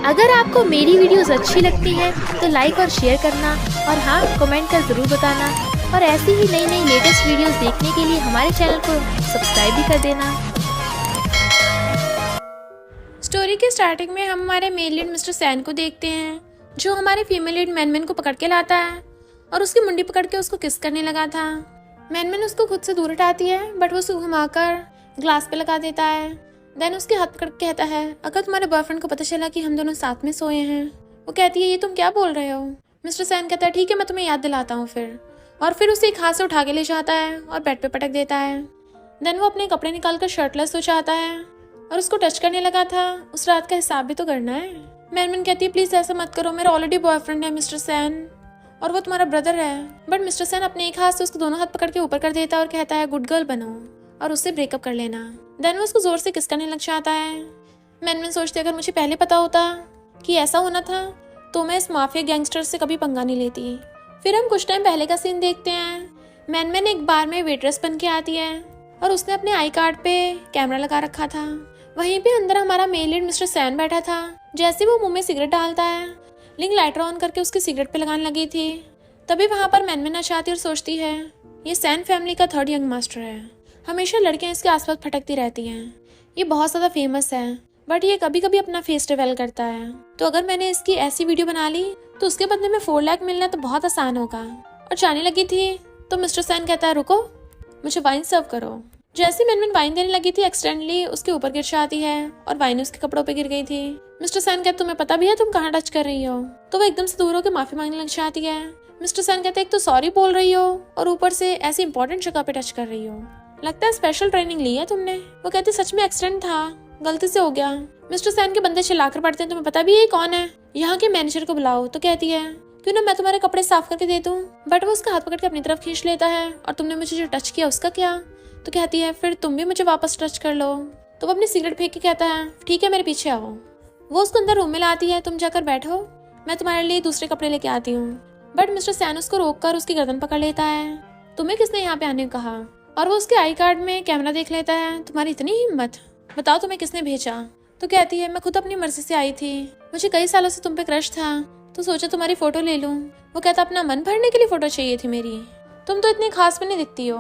अगर आपको मेरी वीडियोस अच्छी लगती हैं तो लाइक और शेयर करना और हाँ कमेंट कर ज़रूर बताना और ऐसी ही नई नई लेटेस्ट वीडियोस देखने के लिए हमारे चैनल को सब्सक्राइब भी कर देना। स्टोरी के स्टार्टिंग में हम हमारे मेल लीड मिस्टर सैन को देखते हैं जो हमारे फीमेल लीड मैनमैन को पकड़ के लाता है और उसकी मुंडी पकड़ के उसको किस करने लगा था। मैनमैन उसको खुद से दूर हटाती है बट वो उसको घुमाकर ग्लास पे लगा देता है। देन उसके हाथ पकड़ के कहता है अगर तुम्हारे बॉयफ्रेंड को पता चला कि हम दोनों साथ में सोए हैं। वो कहती है ये तुम क्या बोल रहे हो। मिस्टर सैन कहता है ठीक है मैं तुम्हें याद दिलाता हूँ फिर उसे एक हाथ से उठा के ले जाता है और बेड पे पटक देता है। देन वो अपने कपड़े निकालकर शर्टलेस हो जाता है और उसको टच करने लगा था। उस रात का हिसाब भी तो करना है। मैनमैन कहती है प्लीज ऐसा मत करो, मेरा ऑलरेडी बॉयफ्रेंड है मिस्टर सैन और वो तुम्हारा ब्रदर है। बट मिस्टर सैन अपने एक हाथ से उसको दोनों हाथ पकड़ के ऊपर कर देता है और कहता है गुड गर्ल बनो और उससे ब्रेकअप कर लेना। देन वो उसको जोर से किस करने लग जाता है। मैनमैन सोचती अगर मुझे पहले पता होता कि ऐसा होना था तो मैं इस माफिया गैंगस्टर से कभी पंगा नहीं लेती। फिर हम कुछ टाइम पहले का सीन देखते हैं। मैनमैन एक बार में वेट्रेस बन के आती है और उसने अपने आई कार्ड पे कैमरा लगा रखा था। वहीं पे अंदर हमारा मेल लीड मिस्टर सैन बैठा था। जैसे वो मुंह में सिगरेट डालता है लिंक लाइटर ऑन करके उसकी सिगरेट पे लगाने लगी थी। तभी वहां पर मैनमैन आ जाती और सोचती है ये सैन फैमिली का थर्ड यंग मास्टर है। हमेशा लड़कियां इसके आसपास भटकती रहती हैं। ये बहुत ज्यादा फेमस है बट ये कभी कभी अपना फेस रिवील करता है। तो अगर मैंने इसकी ऐसी वीडियो बना ली तो उसके बदले में 4 लाख मिलना तो बहुत आसान होगा। और जाने लगी थी तो मिस्टर सैन कहता है रुको मुझे वाइन सर्व करो। जैसे मैनमैन वाइन देने लगी थी एक्सीडेंटली उसके ऊपर गिर जाती है और वाइन उसके कपड़ों पे गिर गई थी। मिस्टर सैन कहते तुम्हें पता भी है तुम कहाँ टच कर रही हो। तो वो एकदम से दूर होकर माफी मांगने लग जाती है। मिस्टर सैन कहते एक तो सॉरी बोल रही हो और ऊपर से ऐसी इंपॉर्टेंट जगह पे टच कर रही हो, लगता है स्पेशल ट्रेनिंग ली है तुमने। वो कहती सच में एक्सीडेंट था, गलती से हो गया। मिस्टर सैन के बंदे चिल्लाकर पड़ते हैं तुम्हें पता भी ये कौन है, यहाँ के मैनेजर को बुलाओ। तो कहती है क्यों ना मैं तुम्हारे कपड़े साफ करके दे दूं। बट वो उसका हाथ पकड़ के अपनी तरफ खींच लेता है और तुमने मुझे जो टच किया उसका क्या। तो कहती है फिर तुम भी मुझे वापस टच कर लो। तो वो अपनी सिगरेट फेंक के कहता है ठीक है मेरे पीछे आओ। वो उसको अंदर रूम में लाती है तुम जाकर बैठो मैं तुम्हारे लिए दूसरे कपड़े लेके आती हूँ। बट मिस्टर सैन उसको रोककर उसकी गर्दन पकड़ लेता है। तुम्हें किसने यहाँ पे आने को कहा। और वो उसके आई कार्ड में कैमरा देख लेता है। तुम्हारी इतनी हिम्मत, बताओ तुम्हें किसने भेजा। तो कहती है मैं खुद अपनी मर्जी से आई थी, मुझे कई सालों से तुम पे क्रश था तो सोचा तुम्हारी फोटो ले लूं। वो कहता अपना मन भरने के लिए फोटो चाहिए थी मेरी, तुम तो इतनी खास भी नहीं दिखती हो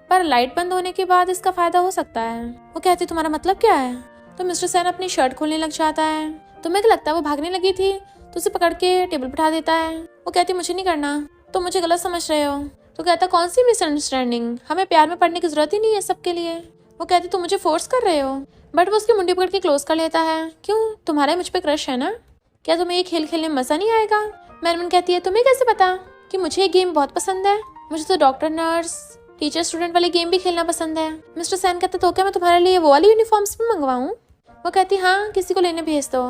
पर लाइट बंद होने के बाद इसका फायदा हो सकता है। वो कहती तुम्हारा मतलब क्या है। तो मिस्टर सैन अपनी शर्ट खोलने लग जाता है। तुम्हें क्या लगता है वो भागने लगी थी तो उसे पकड़ के टेबल बिठा देता है। वो कहती मुझे नहीं करना, तो मुझे गलत समझ रहे हो। तो कहता कौन सी मिसअंडरस्टैंडिंग, हमें प्यार में पड़ने की जरूरत ही नहीं है सबके लिए। वो कहती तुम मुझे फोर्स कर रहे हो। बट वो उसकी मुंडी पकड़ के क्लोज कर लेता है। क्यों तुम्हारा मुझ पे क्रश है ना, क्या तुम्हें ये खेल खेलने में मजा नहीं आएगा। मैनमैन कहती है तुम्हें कैसे पता कि मुझे ये गेम बहुत पसंद है, मुझे तो डॉक्टर नर्स टीचर स्टूडेंट वाले गेम भी खेलना पसंद है। मिस्टर सैन कहते तो क्या मैं तुम्हारे लिए वो वाली यूनिफॉर्म्स भी मंगवाऊं। वो कहती हाँ किसी को लेने भेज दो,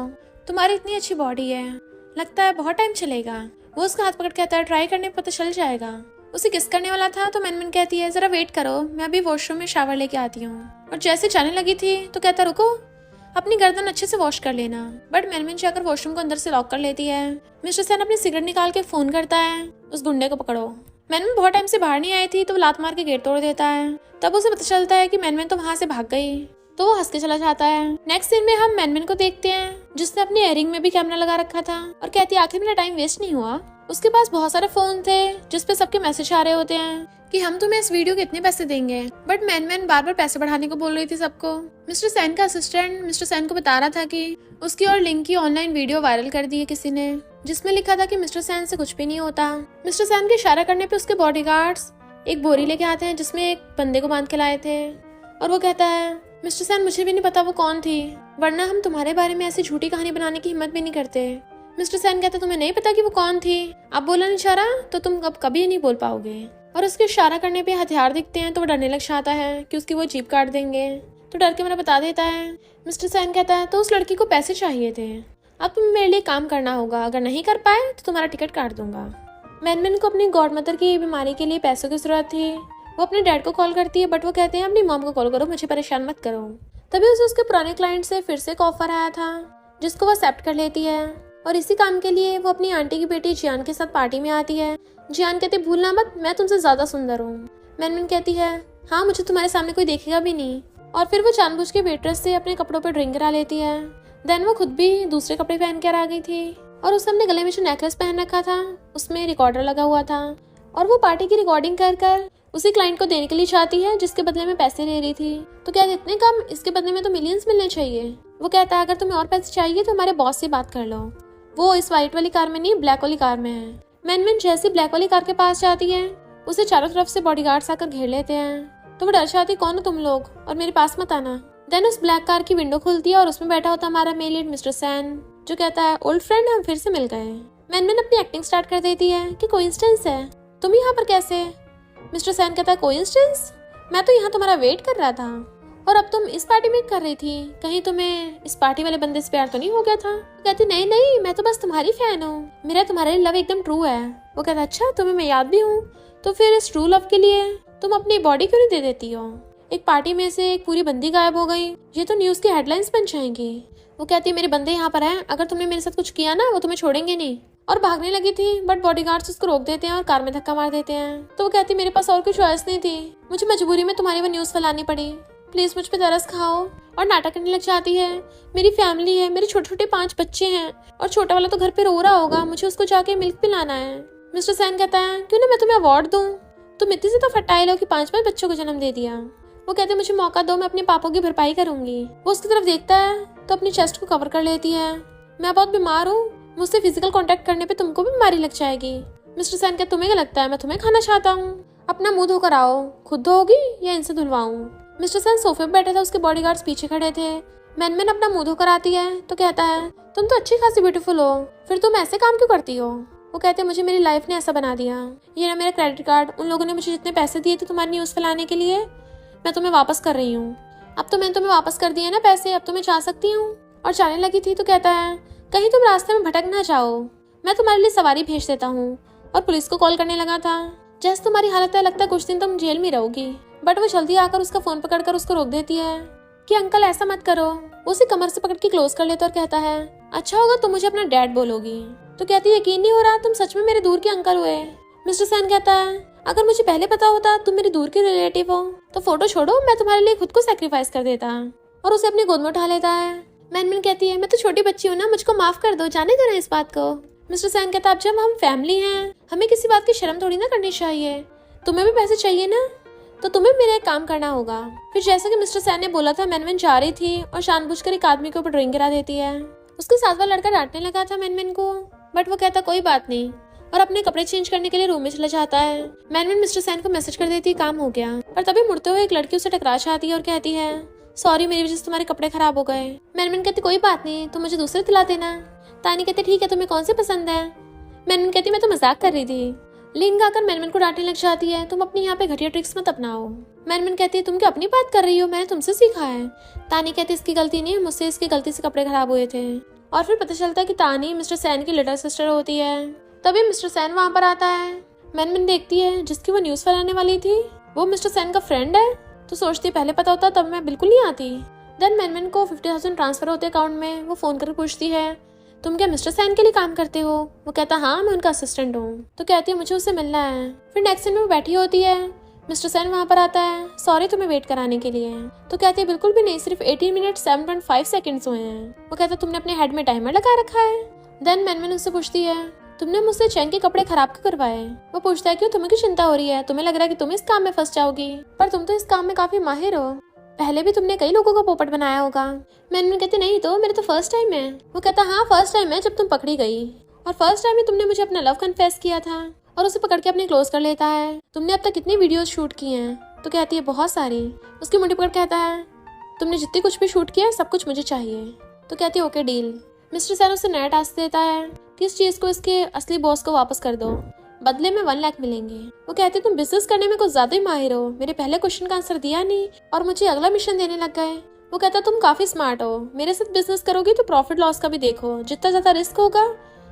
तुम्हारी इतनी अच्छी बॉडी है, लगता है बहुत टाइम चलेगा। वो उसका हाथ पकड़ कहता है ट्राई करने पर पता चल जाएगा। उसे किस करने वाला था तो मैनमैन कहती है जरा वेट करो मैं अभी वॉशरूम में शावर लेके आती हूँ। और जैसे जाने लगी थी तो कहता रुको अपनी गर्दन अच्छे से वॉश कर लेना। बट मैनमैन जाकर वॉशरूम को अंदर से लॉक कर लेती है। मिस्टर सैन अपनी सिगरेट निकाल के फोन करता है उस गुंडे को पकड़ो। मैनमैन बहुत टाइम से बाहर नहीं आई थी तो वो लात मार के गेट तोड़ देता है। तब उसे पता चलता है कि मैनमैन तो वहां से भाग गई तो वो हंस के चला जाता है। नेक्स्ट सीन में हम मैनमैन को देखते हैं जिसने अपनी इयरिंग में भी कैमरा लगा रखा था और कहती है आखिर मेरा टाइम वेस्ट नहीं हुआ। उसके पास बहुत सारे फोन थे जिसपे सबके मैसेज आ रहे होते हैं कि हम तुम्हें इस वीडियो के इतने पैसे देंगे। बट मैनमैन बार बार पैसे बढ़ाने को बोल रही थी सबको। मिस्टर सैन का असिस्टेंट मिस्टर सैन को बता रहा था कि उसकी और लिंक की ऑनलाइन वीडियो वायरल कर दी है किसी ने जिसमें लिखा था कि मिस्टर सैन से कुछ भी नहीं होता। मिस्टर सैन के इशारा करने पे उसके बॉडीगार्ड्स एक बोरी लेके आते हैं जिसमें एक बंदे को बांध के लाए थे। और वो कहता है मिस्टर सैन मुझे भी नहीं पता वो कौन थी, वरना हम तुम्हारे बारे में ऐसी झूठी कहानी बनाने की हिम्मत भी नहीं करते। मिस्टर सैन कहता तुम्हें नहीं पता कि वो कौन थी, आप बोला नहीं इशारा तो तुम अब कभी नहीं बोल पाओगे। और उसके इशारा करने पे हथियार दिखते हैं तो वो डरने लग जाता है कि उसकी वो जीप काट देंगे। तो डर के मेरा बता देता है। मिस्टर सैन कहता है तो उस लड़की को पैसे चाहिए थे, अब तुम्हें मेरे लिए काम करना होगा, अगर नहीं कर पाए तो तुम्हारा टिकट काट दूंगा। मैनमैन को अपनी गॉड मदर की बीमारी के लिए पैसों की जरूरत थी। वो अपने डैड को कॉल करती है बट वो कहते हैं अपनी मॉम को कॉल करो, मुझे परेशान मत करो। तभी उसे उसके पुराने क्लाइंट से फिर से एक ऑफर आया था जिसको वो एक्सेप्ट कर लेती है और इसी काम के लिए वो अपनी आंटी की बेटी जियान के साथ पार्टी में आती है। जियान कहते भूलना मत मैं तुमसे ज्यादा सुंदर हूँ। मैनमैन कहती है हाँ मुझे तुम्हारे सामने कोई देखेगा भी नहीं। और फिर वो जानबूझ के वेट्रेस से अपने कपड़ों पर ड्रिंक गिरा लेती है। देन वो खुद भी दूसरे कपड़े पहन कर आ गई थी और उसने अपने गले में जो नेकलेस पहन रखा था उसमें रिकॉर्डर लगा हुआ था और वो पार्टी की रिकॉर्डिंग कर कर उसी क्लाइंट को देने के लिए चाहती है जिसके बदले में पैसे ले रही थी। तो क्या इतने कम, इसके बदले में तो मिलियंस मिलने चाहिए। वो कहता है अगर तुम्हें और पैसे चाहिए तो हमारे बॉस से बात कर लो। वो इस व्हाइट वाली कार में नहीं, ब्लैक वाली कार में है। मैनमैन जैसे ब्लैक वाली कार के पास जाती है उसे चारों तरफ से बॉडीगार्ड्स आकर घेर लेते हैं। तो वो डर जाती, कौन हो तुम लोग और मेरे पास मत आना। देन उस ब्लैक कार की विंडो खुलती है और उसमें बैठा होता हमारा मेल लीड मिस्टर सैन, जो कहता है ओल्ड फ्रेंड हम फिर से मिल गए। मैनमैन अपनी एक्टिंग स्टार्ट कर देती है कि कोइंसिडेंस है, तुम यहाँ पर कैसे। मिस्टर सैन कहता है कोइंसिडेंस, मैं तो यहाँ तुम्हारा वेट कर रहा था और अब तुम इस पार्टी में कर रही थी, कहीं तुम्हें इस पार्टी वाले बंदे से प्यार तो नहीं हो गया था। कहती नहीं नहीं, मैं तो बस तुम्हारी फैन हूँ, मेरा तुम्हारे लव एकदम ट्रू है। वो कहता अच्छा तुम्हें मैं याद भी हूँ, तो फिर इस ट्रू लव के लिए तुम अपनी बॉडी क्यों नहीं दे देती हो। एक पार्टी में से एक पूरी बंदी गायब हो गई, ये तो न्यूज की हेडलाइंस बन जाएंगी। वो कहती है मेरे बंदे यहाँ पर हैं, अगर तुमने मेरे साथ कुछ किया ना वो तुम्हें छोड़ेंगे नहीं। और भागने लगी थी बट बॉडीगार्ड्स उसको रोक देते हैं और कार में धक्का मार देते हैं। तो वो कहती मेरे पास और कोई चॉइस नहीं थी, मुझे मजबूरी में तुम्हारी वो न्यूज फैलानी पड़ी, प्लीज मुझ पे तरस खाओ। और नाटक करने लग जाती है, मेरी फैमिली है, मेरे छोटे छोटे 5 बच्चे हैं और छोटा वाला तो घर पे रो रहा होगा, मुझे उसको जाके मिल्क पिलाना है। मिस्टर सैन कहता है क्यों ना मैं तुम्हें अवार्ड दूं, तुम इतनी से तो फटाइल हो कि 5 बच्चों को जन्म दे दिया। वो कहते मुझे मौका दो, मैं अपने पापों की भरपाई करूंगी। वो उसकी तरफ देखता है तो अपनी चेस्ट को कवर कर लेती है, मैं बहुत बीमार हूँ, मुझसे फिजिकल कांटेक्ट करने पे तुमको भी बीमारी लग जाएगी। मिस्टर सैन कहते तुम्हें क्या लगता है मैं तुम्हें खाना चाहता हूँ, अपना मुंह धोकर आओ, खुद धोगी या इनसे धुलवाऊं। मिस्टर सैन सोफे पे बैठे थे, उसके बॉडीगार्ड्स पीछे खड़े थे। मैनमैन अपना मुंह धोकर आती है तो कहता है तुम तो अच्छी खासी ब्यूटीफुल हो, फिर तुम ऐसे काम क्यों करती हो। वो कहते हैं मुझे मेरी लाइफ ने ऐसा बना दिया, ये ना मेरा क्रेडिट कार्ड, उन लोगों ने मुझे जितने पैसे दिए थे तुम्हारी न्यूज फैलाने के लिए मैं तुम्हें वापस कर रही हूँ। अब तो मैंने तुम्हें वापस कर दिए ना पैसे, अब तो मैं जा सकती हूँ। और जाने लगी थी तो कहता है कहीं तुम रास्ते में भटक ना जाओ, मैं तुम्हारे लिए सवारी भेज देता हूँ। और पुलिस को कॉल करने लगा था, जैसे तुम्हारी हालत है लगता है कुछ दिन तुम जेल में रहोगी। बट वो जल्दी आकर उसका फोन पकड़कर उसको रोक देती है कि अंकल ऐसा मत करो। वो उसे कमर से पकड़ के क्लोज कर लेता और कहता है अच्छा होगा तुम मुझे अपना डैड बोलोगी। तो कहती है यकीन नहीं हो रहा, तुम सच में मेरे दूर के अंकल हुए। मिस्टर सैन कहता है अगर मुझे पहले पता होता तुम मेरी दूर के रिलेटिव हो तो फोटो छोड़ो, मैं तुम्हारे लिए खुद को सैक्रिफाइस कर देता। और उसे अपनी गोद में उठा लेता है। मैनमैन कहती है मैं तो छोटी बच्ची हूँ ना, मुझको माफ कर दो, जाने दो ना इस बात को। मिस्टर सैन कहता है अब जब हम फैमिली हैं हमें किसी बात की शर्म थोड़ी ना करनी चाहिए, तुम्हें भी पैसे चाहिए ना तो तुम्हें मेरा एक काम करना होगा। फिर जैसा कि मिस्टर सैन ने बोला था मैनमैन जा रही थी और जानबूझकर एक आदमी के ऊपर ड्रिंक गिरा देती है। उसके साथ वाला लड़का डांटने लगा था मैनमैन को, बट वो कहता कोई बात नहीं और अपने कपड़े चेंज करने के लिए रूम में चला जाता है। मैनमैन मिस्टर सैन को मैसेज कर देती है काम हो गया। पर तभी मुड़ते हुए एक लड़की उसे टकरा जाती है और कहती है सॉरी मेरी वजह से तुम्हारे कपड़े खराब हो गए। मैनमैन कहती कोई बात नहीं, तुम मुझे दूसरे दिला देना। तानी कहती ठीक है, तुम्हें कौन से पसंद है। मैनमैन कहती मैं तो मजाक कर रही थी। लिंग आकर मैनमैन को डांटने लग जाती है, तुम अपनी यहाँ पे घटिया ट्रिक्स मत अपनाओ। मैनमैन कहती है तुम क्या अपनी बात कर रही हो, मैंने तुमसे सीखा है। तानी कहती इसकी गलती नहीं है, मुझसे इसकी गलती से कपड़े खराब हुए थे। और फिर पता चलता है कि तानी मिस्टर सैन की लिटिल सिस्टर होती है। तभी मिस्टर सैन वहाँ पर आता है। मैनमैन देखती है जिसकी वो न्यूज फैलाने वाली थी वो मिस्टर सैन का फ्रेंड है, तो सोचती पहले पता होता तब मैं बिल्कुल नहीं आती। देन मैनमैन को 50,000 ट्रांसफर होते अकाउंट में। वो फोन करके पूछती है तुम क्या मिस्टर सैन के लिए काम करते हो। वो कहता हाँ मैं उनका असिस्टेंट हूँ। तो कहती है मुझे उससे मिलना है। फिर नेक्स्ट सीन में वो बैठी होती है, मिस्टर सैन वहाँ पर आता है, सॉरी तुम्हें वेट कराने के लिए। तो कहती है बिल्कुल भी नहीं, सिर्फ 18 मिनट 7.5 सेकंड्स हुए हैं। वो कहता तुमने अपने हेड में टाइमर लगा रखा है। देन मैनमैन उससे पूछती है तुमने मुझसे चैंग के कपड़े खराब क्यों करवाए। वो पूछता है क्यों, तुम्हें क्यों चिंता हो रही है, तुम्हें लग रहा है कि तुम इस काम में फंस जाओगी, पर तुम तो इस काम में काफी माहिर हो, पहले भी तुमने कई लोगों को पोपट बनाया होगा। मैनमैन कहती नहीं तो मेरा तो फर्स्ट टाइम है। वो कहता हाँ फर्स्ट टाइम है जब तुम पकड़ी गई, और फर्स्ट टाइम में तुमने मुझे अपना लव कन्फेस किया था। और उसे पकड़ के अपने क्लोज कर लेता है। तुमने अब तक कितनी वीडियोस शूट की हैं। तो कहती है बहुत सारी। उसकी मुट्ठी पकड़ कहता है तुमने जितनी कुछ भी शूट किया सब कुछ मुझे चाहिए। तो कहती है ओके डील। मिस्टर सैन उसे नया टास्क देता है कि इस चीज को इसके असली बॉस को वापस कर दो, बदले में 1 लाख मिलेंगे। वो कहते तुम बिजनेस करने में कुछ ज्यादा ही माहिर हो, मेरे पहले क्वेश्चन का आंसर दिया नहीं और मुझे अगला मिशन देने लग गए। वो कहता तुम काफी स्मार्ट हो, मेरे साथ बिजनेस करोगी तो प्रॉफिट लॉस का भी देखो, जितना ज्यादा रिस्क होगा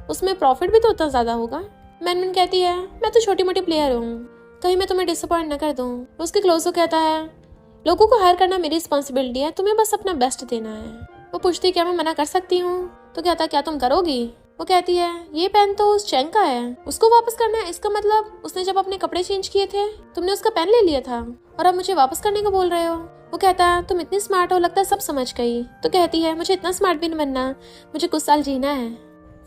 उसमें प्रॉफिट भी तो उतना ज्यादा होगा। मैनमैन कहती है मैं तो छोटी मोटी प्लेयर हूँ, कहीं मैं तुम्हें डिसअपॉइंट न कर दूँ। उसके क्लोज को कहता है लोगों को हायर करना मेरी रिस्पॉन्सिबिलिटी है, तुम्हें बस अपना बेस्ट देना है। वो पूछती क्या मैं मना कर सकती हूँ। तो कहता क्या तुम करोगी। वो कहती है ये पेन तो उस चैंग का है, उसको वापस करना है, इसका मतलब उसने जब अपने कपड़े चेंज किए थे तुमने उसका पेन ले लिया था और अब मुझे वापस करने को बोल रहे हो। वो कहता है तुम इतनी स्मार्ट हो, लगता है सब समझ गई। तो कहती है मुझे इतना स्मार्ट भी नहीं बनना, मुझे कुछ साल जीना है।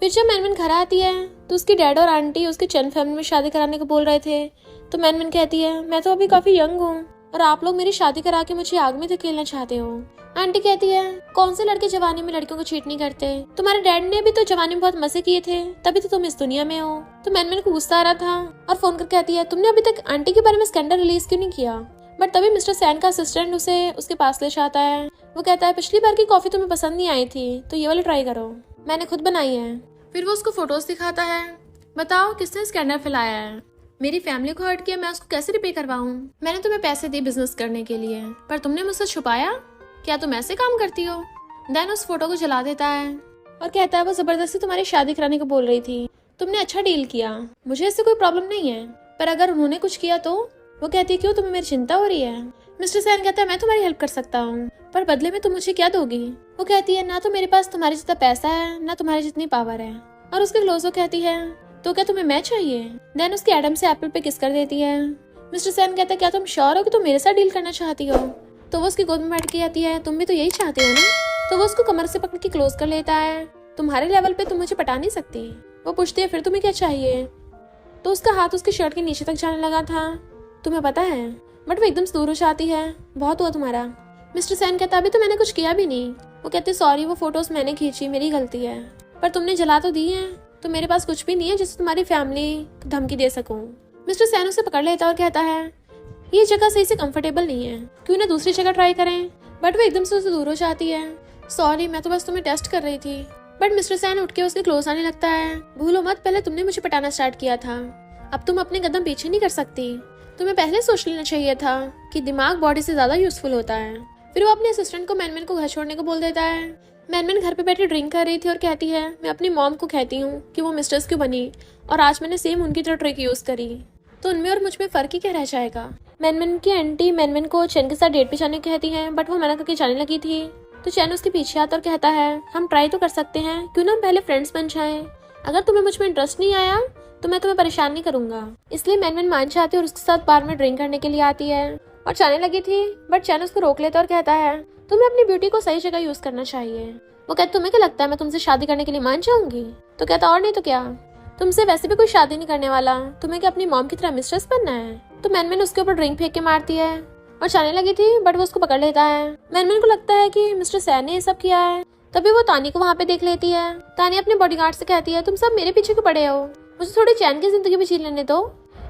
फिर जब मैनमैन घर आती है तो उसकी डैड और आंटी उसकी चैन फैमिली में शादी कराने को बोल रहे थे। तो मैनमैन कहती है मैं तो अभी काफी यंग हूँ और आप लोग मेरी शादी करा के मुझे आग में धकेलना चाहते हो। आंटी कहती है कौन से लड़के जवानी में लड़कियों को चीट नहीं करते, तुम्हारे डैड ने भी तो जवानी में बहुत मजे किए थे, तभी तो तुम इस दुनिया में हो। तो मैनमैन को गुस्सा आ रहा था और फोन करके कहती है तुमने अभी तक आंटी के बारे में स्कैंडल रिलीज क्यों नहीं किया। बट तभी मिस्टर सैन का असिस्टेंट उसे उसके पास ले जाता है। वो कहता है पिछली बार की कॉफी तुम्हें पसंद नहीं आई थी तो ये वाली ट्राई करो, मैंने खुद बनाई है। फिर वो उसको फोटोज दिखाता है। बताओ किसने स्कैंडल फैलाया है, मेरी फैमिली को हर्ट किया, मैं उसको कैसे रिपे करवाऊं। मैंने तुम्हें पैसे दिए बिजनेस करने के लिए पर तुमने मुझसे छुपाया, क्या तुम ऐसे काम करती हो। देन उस फोटो को जला देता है और कहता है वो जबरदस्ती तुम्हारी शादी कराने को बोल रही थी, तुमने अच्छा डील किया, मुझे इससे कोई प्रॉब्लम नहीं है, पर अगर उन्होंने कुछ किया तो। वो कहती है क्यों, तुम्हें मेरी चिंता हो रही है। मिस्टर सैन कहता है मैं तुम्हारी हेल्प कर सकता हूँ पर बदले में तुम मुझे क्या दोगी। वो कहती है ना तो मेरे पास तुम्हारे जितना पैसा है ना तुम्हारी जितनी पावर है। और उसके क्लोज वो कहती है तो क्या तुम्हें मैं चाहिए। देन उसकी एडम से एप्पल पे किस कर देती है। मिस्टर सैन कहता है क्या तुम श्योर हो कि तुम मेरे साथ डील करना चाहती हो। तो वो उसकी गोद में बैठ के कहती है तुम भी तो यही चाहते हो ना। तो वो उसको कमर से पकड़ के क्लोज कर लेता है। तुम्हारे लेवल पे तुम मुझे पटा नहीं सकती। वो पूछती है फिर तुम्हें क्या चाहिए। तो उसका हाथ उसकी शर्ट के नीचे तक जाने लगा था, तुम्हें पता है। बट वो एकदम से दूर हो जाती है, बहुत हुआ तुम्हारा। मिस्टर सैन कहता अभी तो मैंने कुछ किया भी नहीं। वो कहते सॉरी वो फोटोज मैंने खींची, मेरी गलती है, पर तुमने जला तो दी है, तो मेरे पास कुछ भी नहीं है जिससे तुम्हारी फैमिली धमकी दे सकूं। मिस्टर सैन उसे पकड़ लेता और कहता है ये जगह सही से कंफर्टेबल नहीं है, क्यों ना दूसरी जगह ट्राई करें। बट वो एकदम से उससे दूर हो जाती है। सॉरी मैं तो बस तुम्हें टेस्ट कर रही थी। बट मिस्टर सैन उठ के उसके क्लोज आने लगता है। भूलो मत पहले तुमने मुझे पटाना स्टार्ट किया था, अब तुम अपने कदम पीछे नहीं कर सकती। तुम्हें पहले सोच लेना चाहिए था कि दिमाग बॉडी से ज्यादा यूजफुल होता है। फिर वो अपने असिस्टेंट को मैनमैन को घर छोड़ने को बोल देता है। मैनमैन घर पे बैठे ड्रिंक कर रही थी और कहती है मैं अपनी मॉम को कहती हूँ कि वो मिस्टर्स क्यों बनी और आज मैंने सेम उनकी तरह ट्रिक यूज करी, तो उनमें और मुझ में फर्क ही क्या रह जाएगा। मैनमैन की आंटी मैनमैन को चैन के साथ डेट पे जाने को कहती है बट वो मना करके जाने लगी थी। तो चैन उसके पीछे आता और कहता है हम ट्राई तो कर सकते हैं, क्यों ना हम पहले फ्रेंड्स बन जाएं। अगर तुम्हें मुझ में इंटरेस्ट नहीं आया तो मैं तुम्हें परेशान नहीं करूंगा। इसलिए मैनमैन मान जाती है और उसके साथ बार में ड्रिंक करने के लिए आती है और जाने लगी थी। बट चैन उसको रोक लेता और कहता है तुम्हें अपनी ब्यूटी को सही जगह यूज करना चाहिए। वो कहता तुम्हें क्या लगता है मैं तुमसे शादी करने के लिए मान जाऊंगी। तो कहता और नहीं तो क्या, तुमसे वैसे भी कोई शादी नहीं करने वाला, तुम्हें क्या अपनी मॉम की तरह मिस्ट्रेस बनना है। तो मैनमैन उसके ऊपर ड्रिंक फेंक के मारती है और जाने लगी थी बट वो उसको पकड़ लेता है। मैनमैन को लगता है कि मिस्टर सैन ने ये सब किया है। तभी वो तानी को वहाँ पे देख लेती है। तानी अपने बॉडीगार्ड से कहती है तुम सब मेरे पीछे क्यों पड़े हो, मुझे थोड़ी चैन की जिंदगी भी जी लेने दो,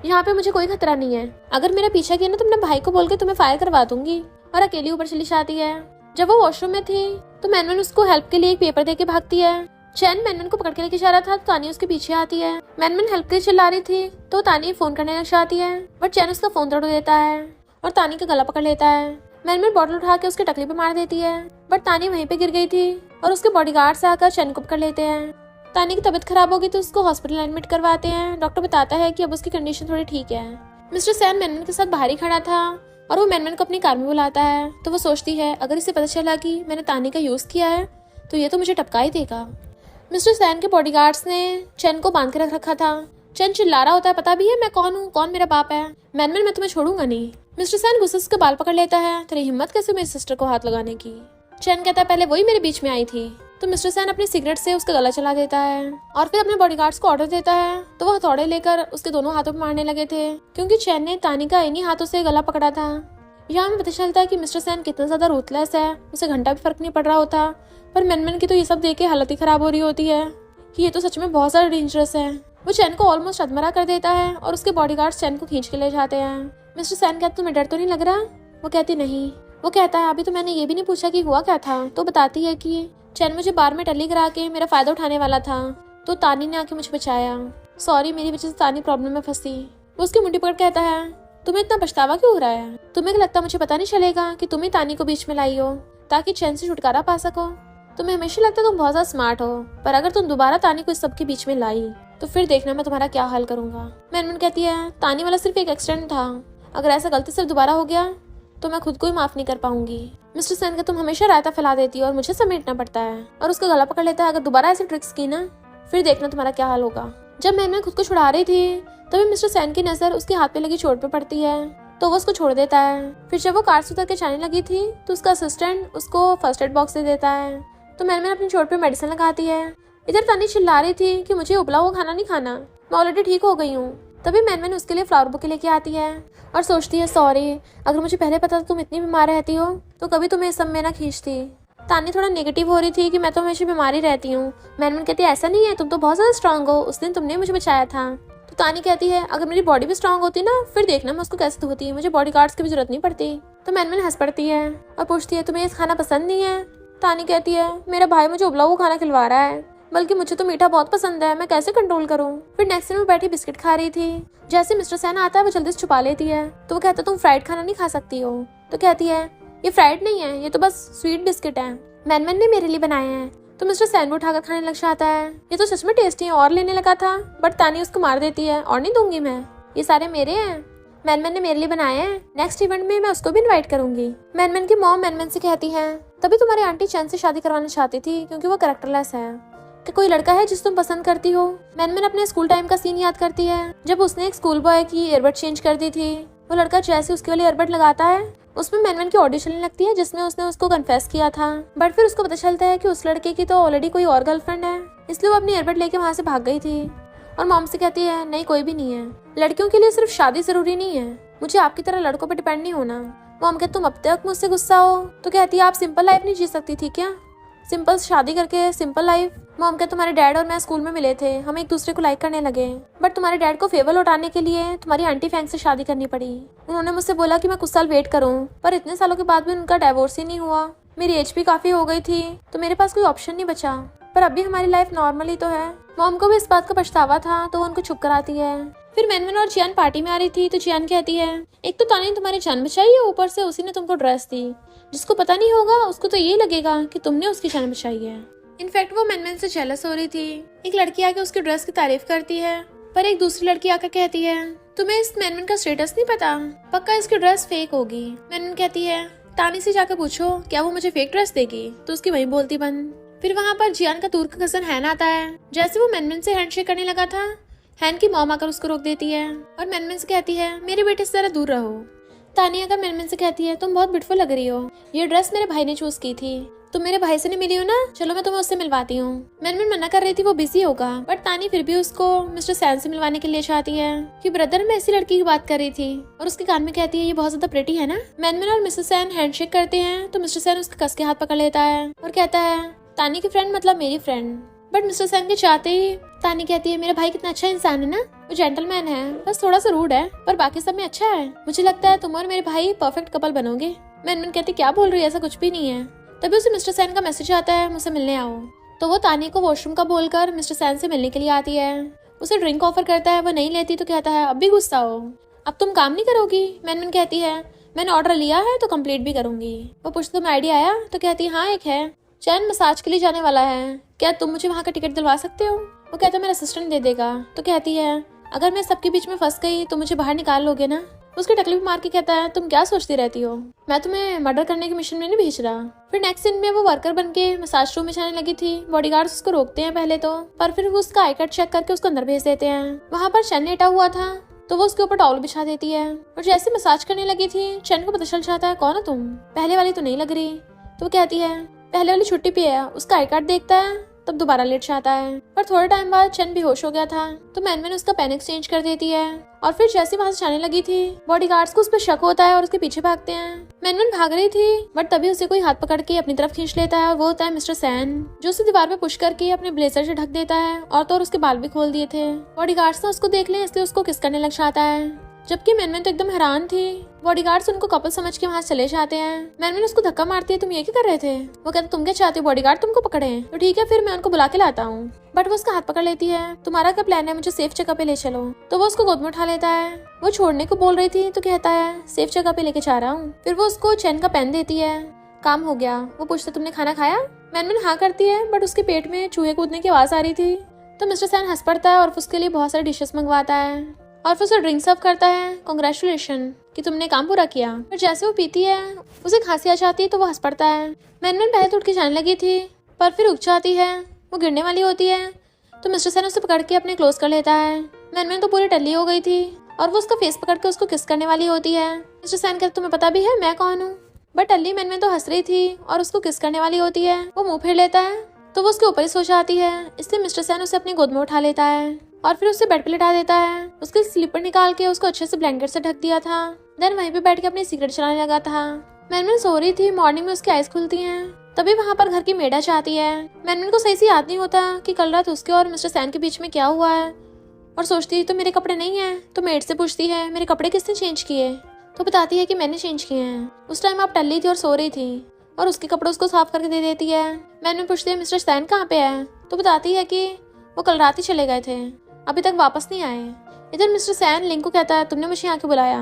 यहाँ पे मुझे कोई खतरा नहीं है। अगर मेरा पीछा किया ना तो अपने भाई को बोल के तुम्हें फायर करवा दूंगी। और अकेली ऊपर चली जाती है। जब वो वॉशरूम में थी तो मैनमैन उसको हेल्प के लिए एक पेपर देके भागती है। चैन मैनमैन को पकड़ के लेके जा रहा था तो तानी उसके पीछे आती है। मैनमैन हेल्प के लिए चिल्ला रही थी तो तानी फोन करने लग जाती है बट चैन उसका फोन तोड़ देता है और तानी का गला पकड़ लेता है। मैनमैन बॉटल उठा के उसके टकली पे मार देती है बट तानी वहीं पे गिर गई थी और उसके बॉडीगार्ड से आकर चैन को पकड़ लेते हैं। तानी की तबीयत खराब होगी तो उसको हॉस्पिटल एडमिट करवाते हैं। डॉक्टर बताता है कि अब उसकी कंडीशन थोड़ी ठीक है। मिस्टर सैन मैनमैन के साथ बाहर ही खड़ा था और वो मैनमैन को अपनी कार में बुलाता है। तो वो सोचती है अगर इसे पता चला कि मैंने तानी का यूज किया है तो ये तो मुझे टपका ही देगा। मिस्टर सैन के बॉडीगार्ड्स ने चैन को बांध के रख रखा था। चैन चिल्ला रहा होता है पता भी है मैं कौन हूँ, कौन मेरा बाप है। मैनमैन मैं तुम्हें छोड़ूंगा नहीं। मिस्टर सैन गुस्से से उसके बाल पकड़ लेता है, तेरी हिम्मत कैसे मेरी सिस्टर को हाथ लगाने की। चैन कहता है पहले वही मेरे बीच में आई थी। तो मिस्टर सैन अपनी सिगरेट से उसका गला चला देता है और फिर अपने बॉडीगार्ड्स को ऑर्डर देता है। तो वो हथौड़े लेकर उसके दोनों हाथों पर मारने लगे थे क्योंकि चैन ने तानी का इन्हीं हाथों से गला पकड़ा था। यहाँ हमें पता चलता है कि मिस्टर सैन कितना ज्यादा रूथलेस है, उसे घंटा भी फर्क नहीं पड़ रहा होता। पर मैनमैन की तो ये सब देख के हालत ही खराब हो रही होती है कि ये तो सच में बहुत ज्यादा डेंजरस है। वो चैन को ऑलमोस्ट अधमरा कर देता है और उसके बॉडीगार्ड्स चैन को खींच के ले जाते हैं। मिस्टर सैन कहता तुम्हें डर तो नहीं लग रहा। वो कहती नहीं। वो कहता है अभी तो मैंने ये भी नहीं पूछा कि हुआ क्या था। तो बताती है कि चैन मुझे बार में टल्ली करा के मेरा फायदा उठाने वाला था तो तानी ने आके मुझे बचाया। सॉरी मेरी वजह से तानी प्रॉब्लम में फंसी। वो उसकी मुंडी पकड़ कहता है तुम्हें इतना पछतावा क्यों हो रहा है, तुम्हें लगता मुझे पता नहीं चलेगा कि तुम ही तानी को बीच में लाई हो ताकि चैन से छुटकारा पा सको। तुम्हें हमेशा लगता तुम बहुत ज्यादा स्मार्ट हो, पर अगर तुम दोबारा तानी को इस सब के बीच में लाई तो फिर देखना मैं तुम्हारा क्या हाल करूंगा। मैनमैन कहती है तानी वाला सिर्फ एक एक्सीडेंट था, अगर ऐसा गलती से दोबारा हो गया तो मैं खुद को ही माफ नहीं कर पाऊंगी। मिस्टर सैन का तुम हमेशा रायता फैला देती हो और मुझे समेटना पड़ता है। और उसका गला पकड़ लेता है अगर दोबारा ऐसे ट्रिक्स की ना फिर देखना तुम्हारा क्या हाल होगा। जब मैनमैन खुद को छुड़ा रही थी तभी मिस्टर सैन की नजर उसके हाथ पे लगी चोट पे पड़ती है। तो वो उसको छोड़ देता है। फिर जब वो कार से उतर के जाने लगी थी तो उसका असिस्टेंट उसको फर्स्ट एड बॉक्स दे देता है। तो मैनमैन अपनी चोट पे मेडिसिन लगाती है। इधर तानी चिल्ला रही थी कि मुझे उबला हुआ खाना नहीं खाना, मैं ऑलरेडी ठीक हो गई हूँ। तभी मैनमैन उसके लिए फ्लावर बुके लेके आती है और सोचती है, सॉरी, अगर मुझे पहले पता था तुम इतनी बीमार रहती हो तो कभी तुम्हें इस सब में ना खींचती। तानी थोड़ा नेगेटिव हो रही थी कि मैं तो हमेशा बीमारी रहती हूँ। मैनमैन कहती है, ऐसा नहीं है, तुम तो बहुत ज्यादा स्ट्रांग हो, उस दिन तुमने मुझे बचाया था। तो तानी कहती है, अगर मेरी बॉडी भी स्ट्रांग होती ना फिर देखना मैं उसको कैसे धोती, मुझे बॉडी गार्ड्स की भी जरूरत नहीं पड़ती। तो मैनमैन हंस पड़ती है और पूछती है, तुम्हें ये खाना पसंद नहीं है? तानी कहती है, मेरा भाई मुझे उबला हुआ खाना खिलवा रहा है, बल्कि मुझे तो मीठा बहुत पसंद है, मैं कैसे कंट्रोल करूं। फिर नेक्स्ट दिन वो बैठी बिस्किट खा रही थी। जैसे मिस्टर सैन आता है वो जल्दी से छुपा लेती है। तो वो कहता है, तुम फ्राइड खाना नहीं खा सकती हो। तो कहती है, ये फ्राइड नहीं है, ये तो बस स्वीट बिस्किट है, मैनमैन ने मेरे लिए बनाए हैं। तो मिस्टर सैन वो उठाकर खाने लग जाता है। ये तो सच में टेस्टी है, और लेने लगा था, बट तानी उसको मार देती है, और नहीं दूंगी मैं, ये सारे मेरे हैं, मैनमैन ने मेरे लिए बनाए हैं, नेक्स्ट इवेंट में मैं उसको भी इनवाइट करूंगी। मैनमैन की मॉम मैनमैन से कहती है, तभी तुम्हारी आंटी चैन से शादी करवाना चाहती थी क्योंकि वो कैरेक्टरलेस है। कि कोई लड़का है जिस तुम पसंद करती हो। मैनमैन अपने स्कूल टाइम का सीन याद करती है जब उसने एक स्कूल बॉय की ईयरबड चेंज कर दी थी। वो लड़का जैसे उसके वाली ईयरबड लगाता है उसमें मैनमैन की ऑडियो चलने लगती है जिसमें उसने उसको कन्फेस किया था, बट फिर उसको पता चलता है कि उस लड़के की तो ऑलरेडी कोई और गर्लफ्रेंड है, इसलिए वो अपनी ईयरबड लेके वहाँ से भाग गई थी। और मॉम से कहती है, नहीं कोई भी नहीं है, लड़कियों के लिए सिर्फ शादी जरूरी नहीं है, मुझे आपकी तरह लड़कों पर डिपेंड नहीं होना। मॉम कहती, तुम अब तक मुझसे गुस्सा हो? तो कहती है, आप सिंपल लाइफ नहीं जी सकती थी क्या? सिंपल शादी करके सिंपल लाइफ। मॉम कहते, तुम्हारे डैड और मैं स्कूल में मिले थे, हम एक दूसरे को लाइक करने लगे, बट तुम्हारे डैड को फेवर लौटाने के लिए तुम्हारी आंटी फैंग से शादी करनी पड़ी। उन्होंने मुझसे बोला कि मैं कुछ साल वेट करूं, पर इतने सालों के बाद भी उनका डिवोर्स ही नहीं हुआ। मेरी एज भी काफी हो गई थी तो मेरे पास कोई ऑप्शन नहीं बचा, पर अभी हमारी लाइफ नॉर्मली तो है। मॉम को भी इस बात का पछतावा था तो वो उनको चुप कराती है। फिर मैनमैन और जियान पार्टी में आ रही थी तो जियान कहती है, एक तो तानी ने तुम्हारी जान बचाई है, ऊपर से उसी ने तुमको ड्रेस दी, जिसको पता नहीं होगा उसको तो ये लगेगा कि तुमने उसकी जान बचाई है। इनफैक्ट वो मैनमैन से जेलस हो रही थी। एक लड़की आके उसकी ड्रेस की तारीफ करती है, पर एक दूसरी लड़की आकर कहती है, तुम्हें इस मैनमैन का स्टेटस नहीं पता, पक्का इसकी ड्रेस फेक होगी। मैनमैन कहती है, तानी से जाकर पूछो क्या वो मुझे फेक ड्रेस देगी, तो उसकी वही बोलती बंद। फिर वहाँ पर जियान का दूर का कजन हैन आता है। जैसे वो मैनमैन से हैंडशेक करने लगा था, हैन की मॉम आकर उसको रोक देती है और मैनमैन से कहती है, मेरे बेटे से जरा दूर रहो। तानी आकर मैनमैन से कहती है, तुम बहुत ब्यूटीफुल लग रही हो, ये ड्रेस मेरे भाई ने चूज की थी, तुम मेरे भाई से नहीं मिली हो ना, चलो मैं तुम्हें उससे मिलवाती हूँ। मैनमैन मना कर रही थी, वो बिजी होगा, बट तानी फिर भी उसको मिस्टर सैन से मिलवाने के लिए चाहती है कि ब्रदर मैं ऐसी लड़की की बात कर रही थी, और उसके कान में कहती है, ये बहुत ज्यादा प्रेटी है ना। मैनमैन और मिस्टर सैन हैंडशेक करते हैं तो मिस्टर सैन उसके कस के हाथ पकड़ लेता है और कहता है, तानी की फ्रेंड मतलब मेरी फ्रेंड। बट मिस्टर सैन के चाहते ही तानी कहती है, मेरा भाई कितना अच्छा इंसान है ना, वो जेंटलमैन है, बस थोड़ा सा रूड है, पर बाकी सब में अच्छा है, मुझे लगता है तुम और मेरे भाई परफेक्ट कपल बनोगे। मैनमैन कहती, क्या बोल रही है, ऐसा कुछ भी नहीं है। तभी उसे मिस्टर सैन का मैसेज आता है, मुझसे मिलने आओ। तो वो तानी को वॉशरूम का बोलकर मिस्टर सैन से मिलने के लिए आती है। उसे ड्रिंक ऑफर करता है, वो नहीं लेती तो कहता है, अब भी गुस्सा हो, अब तुम काम नहीं करोगी। मैनमैन कहती है, मैंने ऑर्डर लिया है तो कंप्लीट भी करूंगी। वो पूछती, तुम्हें आइडिया आया? तो कहती है, हाँ एक है, चैन मसाज के लिए जाने वाला है, क्या तुम मुझे वहाँ का टिकट दिलवा सकते हो? वो कहता है, मेरा असिस्टेंट दे देगा। तो कहती है, अगर मैं सबके बीच में फंस गई तो मुझे बाहर निकाल लोगे ना। उसकी टकली भी मार के कहता है, तुम क्या सोचती रहती हो, मैं तुम्हें मर्डर करने के मिशन में नहीं भेज रहा। फिर नेक्स्ट दिन में वो वर्कर बन के मसाज रूम में जाने लगी थी। बॉडीगार्ड्स उसको रोकते हैं पहले तो, पर फिर वो उसका आई कार्ड चेक करके उसको अंदर भेज देते हैं। वहाँ पर चैन लेटा हुआ था तो वो उसके ऊपर टॉवल बिछा देती है, और जैसे मसाज करने लगी थी चैन को पता चल जाता है, कौन हो तुम, पहले वाली तो नहीं लग रही। तो वो कहती है, पहले वाली छुट्टी पे है। उसका आई कार्ड देखता है तब दोबारा लेट जाता है, पर थोड़े टाइम बाद चैन बेहोश हो गया था तो मैनमैन उसका पेन एक्सचेंज कर देती है। और फिर जैसे वहां से जाने लगी थी बॉडीगार्ड्स को उस पर शक होता है और उसके पीछे भागते हैं। मैनमैन भाग रही थी बट तभी उसे कोई हाथ पकड़ के अपनी तरफ खींच लेता है, और वो होता है मिस्टर सैन, जो उसे दीवार पे पुश करके अपने ब्लेजर से ढक देता है, और तो और उसके बाल भी खोल दिए थे। बॉडीगार्ड्स ने उसको देख लिया इसलिए उसको किस करने लग जाता है, जबकि मैनमैन तो एकदम हैरान थी। बॉडीगार्ड्स उनको कपल समझ के वहाँ चले जाते हैं। मैनमैन उसको धक्का मारती है, तुम ये क्या कर रहे थे? वो कहते, तुम क्या चाहते हो बॉडीगार्ड तुमको पकड़े? तो ठीक है फिर मैं उनको बुला के लाता हूँ। बट वो उसका हाथ पकड़ लेती है, तुम्हारा क्या प्लान है, मुझे सेफ जगह पे ले चलो। तो वो उसको गोद में उठा लेता है। वो छोड़ने को बोल रही थी तो कहता है, सेफ जगह पे लेके जा रहा हूँ। फिर वो उसको चैन का पेन देती है, काम हो गया। वो पूछता, तुमने खाना खाया? मैनमैन हाँ करती है, बट उसके पेट में चूहे कूदने की आवाज आ रही थी। तो मिस्टर सैन हंस पड़ता है और उसके लिए बहुत सारे डिशेस मंगवाता है, और फिर उसे ड्रिंक सर्व करता है, कांग्रेचुलेशन कि तुमने काम पूरा किया। पर जैसे वो पीती है उसे खांसी आ जाती है तो वो हंस पड़ता है। मैनमैन पहले तो उठ के जाने लगी थी पर फिर रुक जाती है, वो गिरने वाली होती है तो मिस्टर सैन उसे पकड़ के अपने क्लोज कर लेता है। मैनमैन तो पूरी टल्ली हो गई थी और वो उसका फेस पकड़ के उसको किस करने वाली होती है, मिस्टर सैन कहते तुम्हें पता भी है मैं कौन हूँ। बट अल्ली मैनमैन तो हंस रही थी और उसको किस करने वाली होती है। वो मुंह फेर लेता है तो वो उसके ऊपर ही सो जाती है, इसलिए मिस्टर सैन उसे अपनी गोद में उठा लेता है और फिर उसे बेड पे लिटा देता है। उसके स्लीपर निकाल के उसको अच्छे से ब्लैंकेट से ढक दिया था। देन वहीं पे बैठ के अपनी सिगरेट चलाने लगा था। मैनमैन सो रही थी। मॉर्निंग में उसकी आइज खुलती हैं, तभी वहाँ पर घर की मेड आ जाती है। मैनमैन को सही से याद नहीं होता कि कल रात उसके और मिस्टर सैन के बीच में क्या हुआ है और सोचती है तो मेरे कपड़े नहीं है। तो मेड से पूछती है मेरे कपड़े किसने चेंज किए, तो बताती है कि मैंने चेंज किए हैं। उस टाइम आप टल्ली थी और सो रही थी और उसके कपड़े उसको साफ करके दे देती है। मैनमैन पूछती है मिस्टर सैन कहाँ पे है, तो बताती है कि वो कल रात ही चले गए थे, अभी तक वापस नहीं आए। इधर मिस्टर सैन लिंग को कहता है तुमने मुझे यहाँ क्यों बुलाया।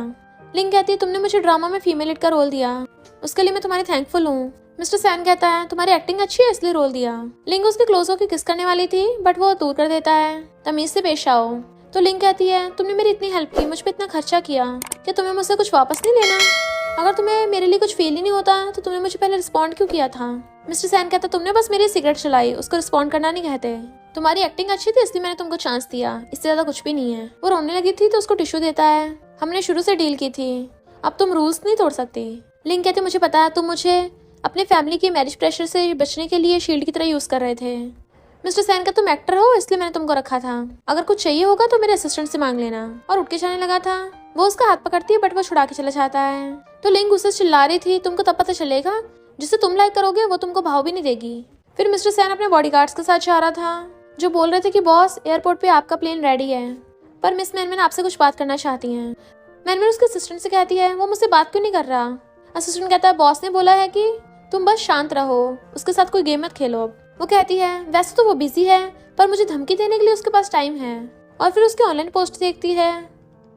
लिंग कहती है तुमने मुझे ड्रामा में फीमेल लीड का रोल दिया, उसके लिए मैं तुम्हारी थैंकफुल हूँ। मिस्टर सैन कहता है तुम्हारी एक्टिंग अच्छी है इसलिए रोल दिया। लिंग उसके क्लोज होकर किस करने वाली थी बट वो दूर कर देता है। तमीज से पेश आओ। तो लिंग कहती है तुमने मेरी इतनी हेल्प की, मुझ पे इतना खर्चा किया, क्या तुम्हें मुझसे कुछ वापस नहीं लेना। अगर तुम्हें मेरे लिए कुछ फील ही नहीं होता तो तुमने मुझे पहले रिस्पॉन्ड क्यों किया था। मिस्टर सैन कहता तुमने बस मेरी सिगरेट चलाई, उसको रिस्पॉन्ड करना नहीं कहते। तुम्हारी एक्टिंग अच्छी थी इसलिए मैंने तुमको चांस दिया, इससे ज्यादा कुछ भी नहीं है। वो रोने लगी थी तो उसको टिश्यू देता है। हमने शुरू से डील की थी, अब तुम रूल्स नहीं तोड़ सकती। लिंग कहती मुझे पता है तुम मुझे अपने फैमिली के मैरिज प्रेशर से बचने के लिए शील्ड की तरह यूज कर रहे थे। मिस्टर सैन का तुम एक्टर हो इसलिए मैंने तुमको रखा था, अगर कुछ चाहिए होगा तो मेरे असिस्टेंट से मांग लेना। और उठ के जाने लगा था। वो उसका हाथ पकड़ती है बट वो छुड़ा के चला जाता है। तो लिंग उससे चिल्ला रही थी तुमको तब पता चलेगा जिसे तुम लाइक करोगे वो तुमको भाव भी नहीं देगी। फिर मिस्टर सैन अपने बॉडीगार्ड्स के साथ जा रहा था जो बोल रहे थे कि बॉस एयरपोर्ट पे आपका प्लेन रेडी है, पर मिस मैनमैन आपसे कुछ बात करना चाहती हैं। मैनमैन उसके असिस्टेंट से कहती है वो मुझसे बात क्यों नहीं कर रहा। असिस्टेंट कहता है बॉस ने बोला है कि तुम बस शांत रहो, उसके साथ कोई गेम मत खेलो। वो कहती है वैसे तो वो बिजी है पर मुझे धमकी देने के लिए उसके पास टाइम है। और फिर उसके ऑनलाइन पोस्ट देखती है,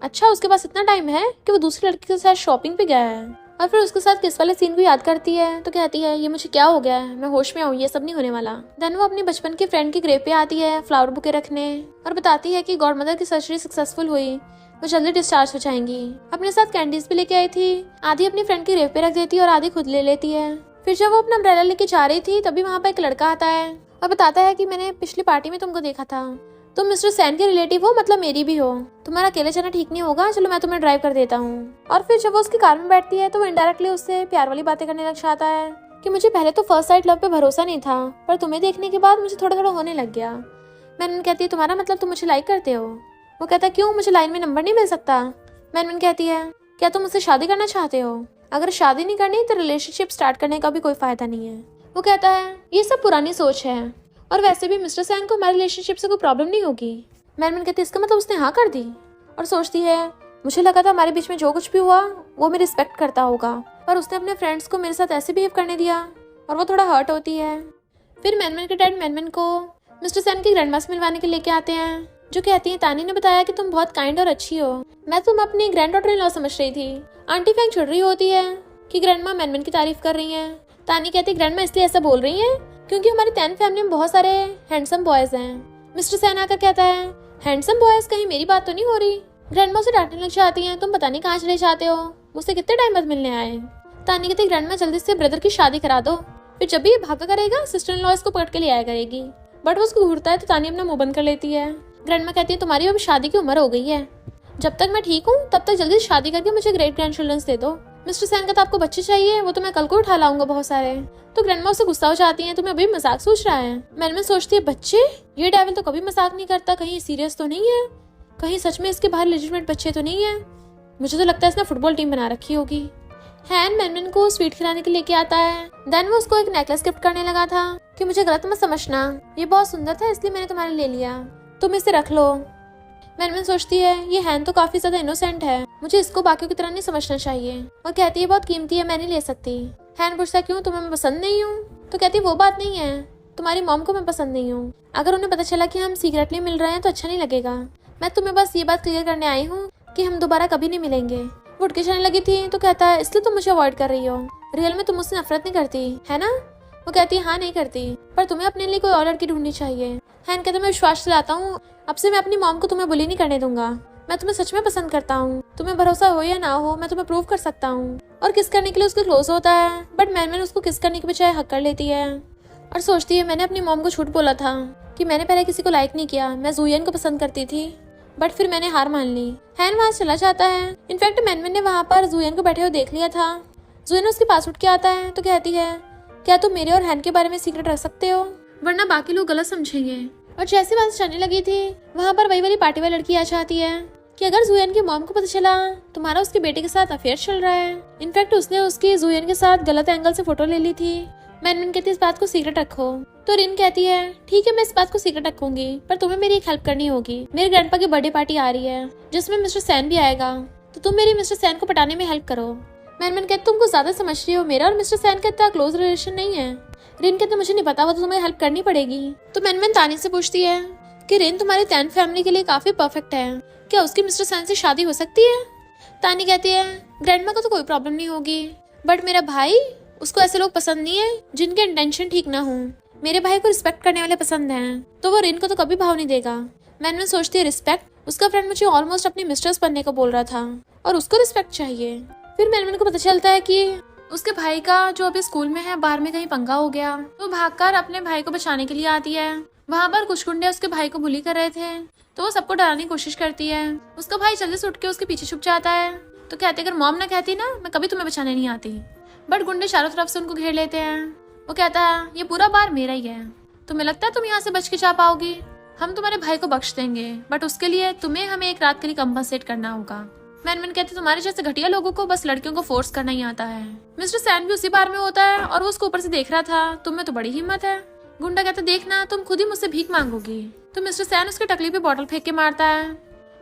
अच्छा उसके पास इतना टाइम है कि वो दूसरी लड़की के साथ शॉपिंग पे गया है। और फिर उसके साथ किस वाले सीन को याद करती है तो कहती है ये मुझे क्या हो गया है, मैं होश में आऊँ, ये सब नहीं होने वाला। देन वो अपनी बचपन की फ्रेंड की ग्रेव पे आती है फ्लावर बुके रखने और बताती है कि गॉड मदर की सर्जरी सक्सेसफुल हुई, वो जल्दी डिस्चार्ज हो जाएंगी। अपने साथ कैंडीज भी लेके आई थी, आधी अपनी फ्रेंड की ग्रेव पे रख देती है और आधी खुद ले लेती है। फिर जब वो अपना अम्ब्रेला लेके जा रही थी तभी वहाँ पर एक लड़का आता है और बताता है कि मैंने पिछली पार्टी में तुमको देखा था, तुम मिस्टर सैन के रिलेटिव हो, मतलब मेरी भी हो, तुम्हारा अकेले जाना ठीक नहीं होगा, चलो मैं तुम्हें ड्राइव कर देता हूँ। और फिर जब वो उसकी कार में बैठती है तो वो इनडायरेक्टली उससे प्यार वाली बातें करने लग जाता है कि मुझे पहले तो फर्स्ट साइड लव पे भरोसा नहीं था पर तुम्हें देखने के बाद मुझे थोड़ा थोड़ा होने लग गया। मैनमैन कहती है तुम्हारा मतलब तुम मुझे लाइक करते हो। वो कहता है क्यों, मुझे लाइन में नंबर नहीं मिल सकता। मैनमैन कहती है क्या तुम मुझसे शादी करना चाहते हो, अगर शादी नहीं करनी तो रिलेशनशिप स्टार्ट करने का भी कोई फायदा नहीं है। वो कहता है ये सब पुरानी सोच है और वैसे भी मिस्टर सैन को हमारे रिलेशनशिप से कोई प्रॉब्लम नहीं होगी। मैनमैन कहती है इसका मतलब उसने हाँ कर दी और सोचती है मुझे लगा था हमारे बीच में जो कुछ भी हुआ वो मेरी रिस्पेक्ट करता होगा, पर उसने अपने फ्रेंड्स को मेरे साथ ऐसे बिहेव करने दिया और वो थोड़ा हर्ट होती है। फिर मैनमैन के डैड मैनमैन को मिस्टर सैन की ग्रैंडमा से मिलवाने के लेके आते हैं जो कहती है तानी ने बताया कि तुम बहुत काइंड और अच्छी हो, मैं तुम अपनी ग्रैंड डॉटर इन लॉ समझ रही थी। आंटी फैंग चिढ़ रही होती है कि ग्रैंडमा मैनमैन की तारीफ कर रही हैं। तानी कहती है ग्रैंडमा इसलिए ऐसा बोल रही है क्योंकि हमारी टैन फैमिली में बहुत सारे हैंडसम बॉयज हैं। मिस्टर सैन आकर कहता है हैंडसम बॉयज, कहीं मेरी बात तो नहीं हो रही। ग्रैंडमा से डांटने लग जाती हैं तुम पता नहीं कहाँ चले जाते हो, मुझसे कितने टाइम बाद मिलने आए। तानी कहती है ग्रैंडमा जल्दी से ब्रदर की शादी करा दो, फिर जब भी ये भागा करेगा सिस्टर इन लॉ इसको पकड़ के ले आया करेगी। बट वो उसको घूरता है तो तानी अपना मुंह बंद कर लेती है। ग्रैंडमा कहती है तुम्हारी अब शादी की उम्र हो गई है, जब तक मैं ठीक हूँ तब तक जल्दी शादी करके मुझे ग्रेट ग्रैंड चिल्ड्रंस दे दो। मिस्टर सैन कहता आपको बच्चे चाहिए, वो तो मैं कल को उठा लाऊंगा बहुत सारे। तो ग्रैंडमा उससे गुस्सा हो जाती है, तुम्हें अभी मजाक सोच रहा है। मैनमैन सोचती है बच्चे, ये डेविल तो कभी मजाक नहीं करता, कहीं सीरियस तो नहीं है, कहीं सच में इसके बाहर लेजिटिमेट बच्चे तो नहीं है। मुझे तो लगता है इसने फुटबॉल टीम बना रखी होगी। हैन मैनमैन को स्वीट खिलाने के लिए लेके आता है। देन वो उसको एक नेकलेस गिफ्ट करने लगा था कि मुझे गलत मत समझना, ये बहुत सुंदर था इसलिए मैंने तुम्हारे ले लिया, तुम इसे रख लो। मैनमैन सोचती है ये हैन तो काफी ज्यादा इनोसेंट है, मुझे इसको बाकियों की तरह नहीं समझना चाहिए। और कहती है बहुत कीमती है, मैं नहीं ले सकती। हैन पूछता है क्यों, तुम्हें मैं पसंद नहीं हूँ। तो कहती है वो बात नहीं है, तुम्हारी मॉम को मैं पसंद नहीं हूँ, अगर उन्हें पता चला कि हम सीक्रेटली मिल रहे हैं तो अच्छा नहीं लगेगा। मैं तुम्हें बस ये बात क्लियर करने आई हूँ कि हम दोबारा कभी नहीं मिलेंगे। वो उठ के जाने लगी थी तो कहता है इसलिए तुम मुझे अवॉइड कर रही हो, रियल में तुम मुझसे नफरत नहीं करती है ना। वो कहती है हाँ नहीं करती, पर तुम्हें अपने लिए कोई और लड़की ढूंढनी चाहिए। हैन कहता मैं विश्वास दिलाता हूँ अब से मैं अपनी मॉम को तुम्हें बुली नहीं करने दूंगा, मैं तुम्हें सच में पसंद करता हूँ, तुम्हें भरोसा हो या ना हो मैं तुम्हें प्रूव कर सकता हूँ। और किस करने के लिए उसके क्लोज होता है, बट मैनमैन उसको किस करने के बजाय हक कर लेती है और सोचती है मैंने अपनी मॉम को झूठ बोला था कि मैंने पहले किसी को लाइक नहीं किया, मैं ज़ुयन को पसंद करती थी। बट फिर मैंने हार मान ली। हैन वहाँ चला जाता है। इनफैक्ट मैनमैन ने वहाँ पर जुयन को बैठे हुए देख लिया था। जुयन उसके पास उठ के आता है तो कहती है, क्या तुम मेरे और हैन के बारे में सीक्रेट रख सकते हो, वरना बाकी लोग गलत समझेंगे। और जैसी बात चलने लगी थी वहाँ पर वही वाली पार्टी वाली लड़की आ जाती है कि अगर जुयन की मॉम को पता चला तुम्हारा उसके बेटे के साथ अफेयर चल रहा है। इनफैक्ट उसने उसकी जुयन के साथ गलत एंगल से फोटो ले ली थी। मैनमैन कहती है इस बात को सीक्रेट रखो। तो रिन कहती है ठीक है मैं इस बात को सीक्रेट रखूंगी, पर तुम्हें मेरी एक हेल्प करनी होगी। मेरे ग्रैंडपा की बर्थडे पार्टी आ रही है जिसमें मिस्टर सैन भी आएगा, तो तुम मेरी मिस्टर सैन को पटाने में हेल्प करो। मैनमैन कहते तुम कुछ ज्यादा समझ रही हो, मेरा और मिस्टर सैन का इतना क्लोज रिलेशन नहीं है। रिन कहते मुझे नहीं पता, वो तो तुम्हें हेल्प करनी पड़ेगी। तो मैनमैन तानी से पूछती है कि रिन तुम्हारी तैन फैमिली के लिए काफी परफेक्ट है, क्या उसकी मिस्टर सैन से शादी हो सकती है। तानी कहती है ग्रैंडमा को तो कोई प्रॉब्लम नहीं होगी, बट मेरा भाई, उसको ऐसे लोग पसंद नहीं है जिनके इंटेंशन ठीक ना हो। मेरे भाई को रिस्पेक्ट करने वाले पसंद हैं, तो वो रिन को तो कभी भाव नहीं देगा। मैनमैन सोचती है रिस्पेक्ट, उसका फ्रेंड मुझे ऑलमोस्ट अपनी मिस्ट्रेस बनने को बोल रहा था और उसको रिस्पेक्ट चाहिए। फिर मैनमैन को पता चलता है कि उसके भाई का जो अभी स्कूल में है बाहर में कहीं पंगा हो गया, तो भागकर अपने भाई को बचाने के लिए आती है। वहाँ पर कुछ गुंडे उसके भाई को बुली कर रहे थे, तो वो सबको डराने की कोशिश करती है। उसका भाई जल्दी से उठ के उसके पीछे छुप जाता है। तो कहते अगर मॉम ना कहती ना मैं कभी तुम्हें बचाने नहीं आती। बट गुंडे चारों तरफ से उनको घेर लेते हैं। वो कहता है ये पूरा बार मेरा ही है, तुम्हें लगता है तुम यहाँ से बच के जा पाओगी? हम तुम्हारे भाई को बख्श देंगे, बट उसके लिए तुम्हें हमें एक रात के लिए कंपनसेट करना होगा। मैनमैन कहते तुम्हारे जैसे घटिया लोगों को बस लड़कियों को फोर्स करना ही आता है। मिस्टर सैन भी उसी बार में होता है और वो उसको ऊपर से देख रहा था। तुम में तो बड़ी हिम्मत है। गुंडा कहता देखना तुम खुद ही मुझसे भीख मांगोगी। तो मिस्टर सैन उसके टकली पे बॉटल फेंक के मारता है।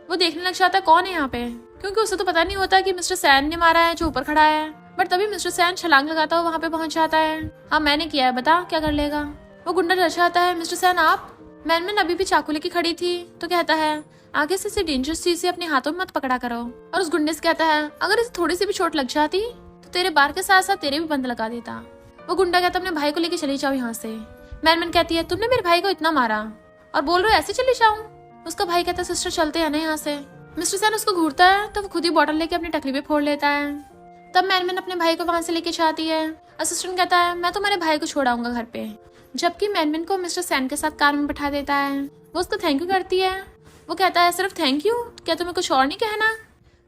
वो देखने लग जाता है कौन है यहाँ पे, क्योंकि उसे तो पता नहीं होता कि मिस्टर सैन ने मारा है जो ऊपर खड़ा है। बट तभी मिस्टर सैन छलांग लगाता हुआ वहाँ पे पहुंच जाता है। हाँ मैंने किया है, बता क्या कर लेगा। वो गुंडा डर जाता है मिस्टर सैन आप। मैनमैन अभी भी चाकू लेके खड़ी थी तो कहता है आगे से इसे डेंजरस चीज से अपने हाथों में मत पकड़ा करो। और उस गुंडे से कहता है अगर इसे थोड़ी सी भी चोट लग जाती तो तेरे बार के साथ साथ तेरे भी बंद लगा देता। वो गुंडा कहता अपने भाई को लेके चली जाओ यहाँ से। मैनमैन कहती है तुमने मेरे भाई को इतना मारा और बोल रहे हो ऐसे चली जाऊं। उसका भाई कहता है सिस्टर चलते हैं ना यहाँ से। मिस्टर सैन उसको घूरता है तो वो खुद ही बॉटल लेके अपनी टकली पे फोड़ लेता है। तब मैनमैन अपने भाई को वहां से लेके जाती है। असिस्टेंट कहता है मैं तुम्हारे भाई को छोड़ाऊंगा घर पे, जबकि मैनमैन को मिस्टर सैन के साथ कार में बैठा देता है। वो उसको थैंक यू करती है। वो कहता है सिर्फ थैंक यू, क्या तुम्हें कुछ और नहीं कहना।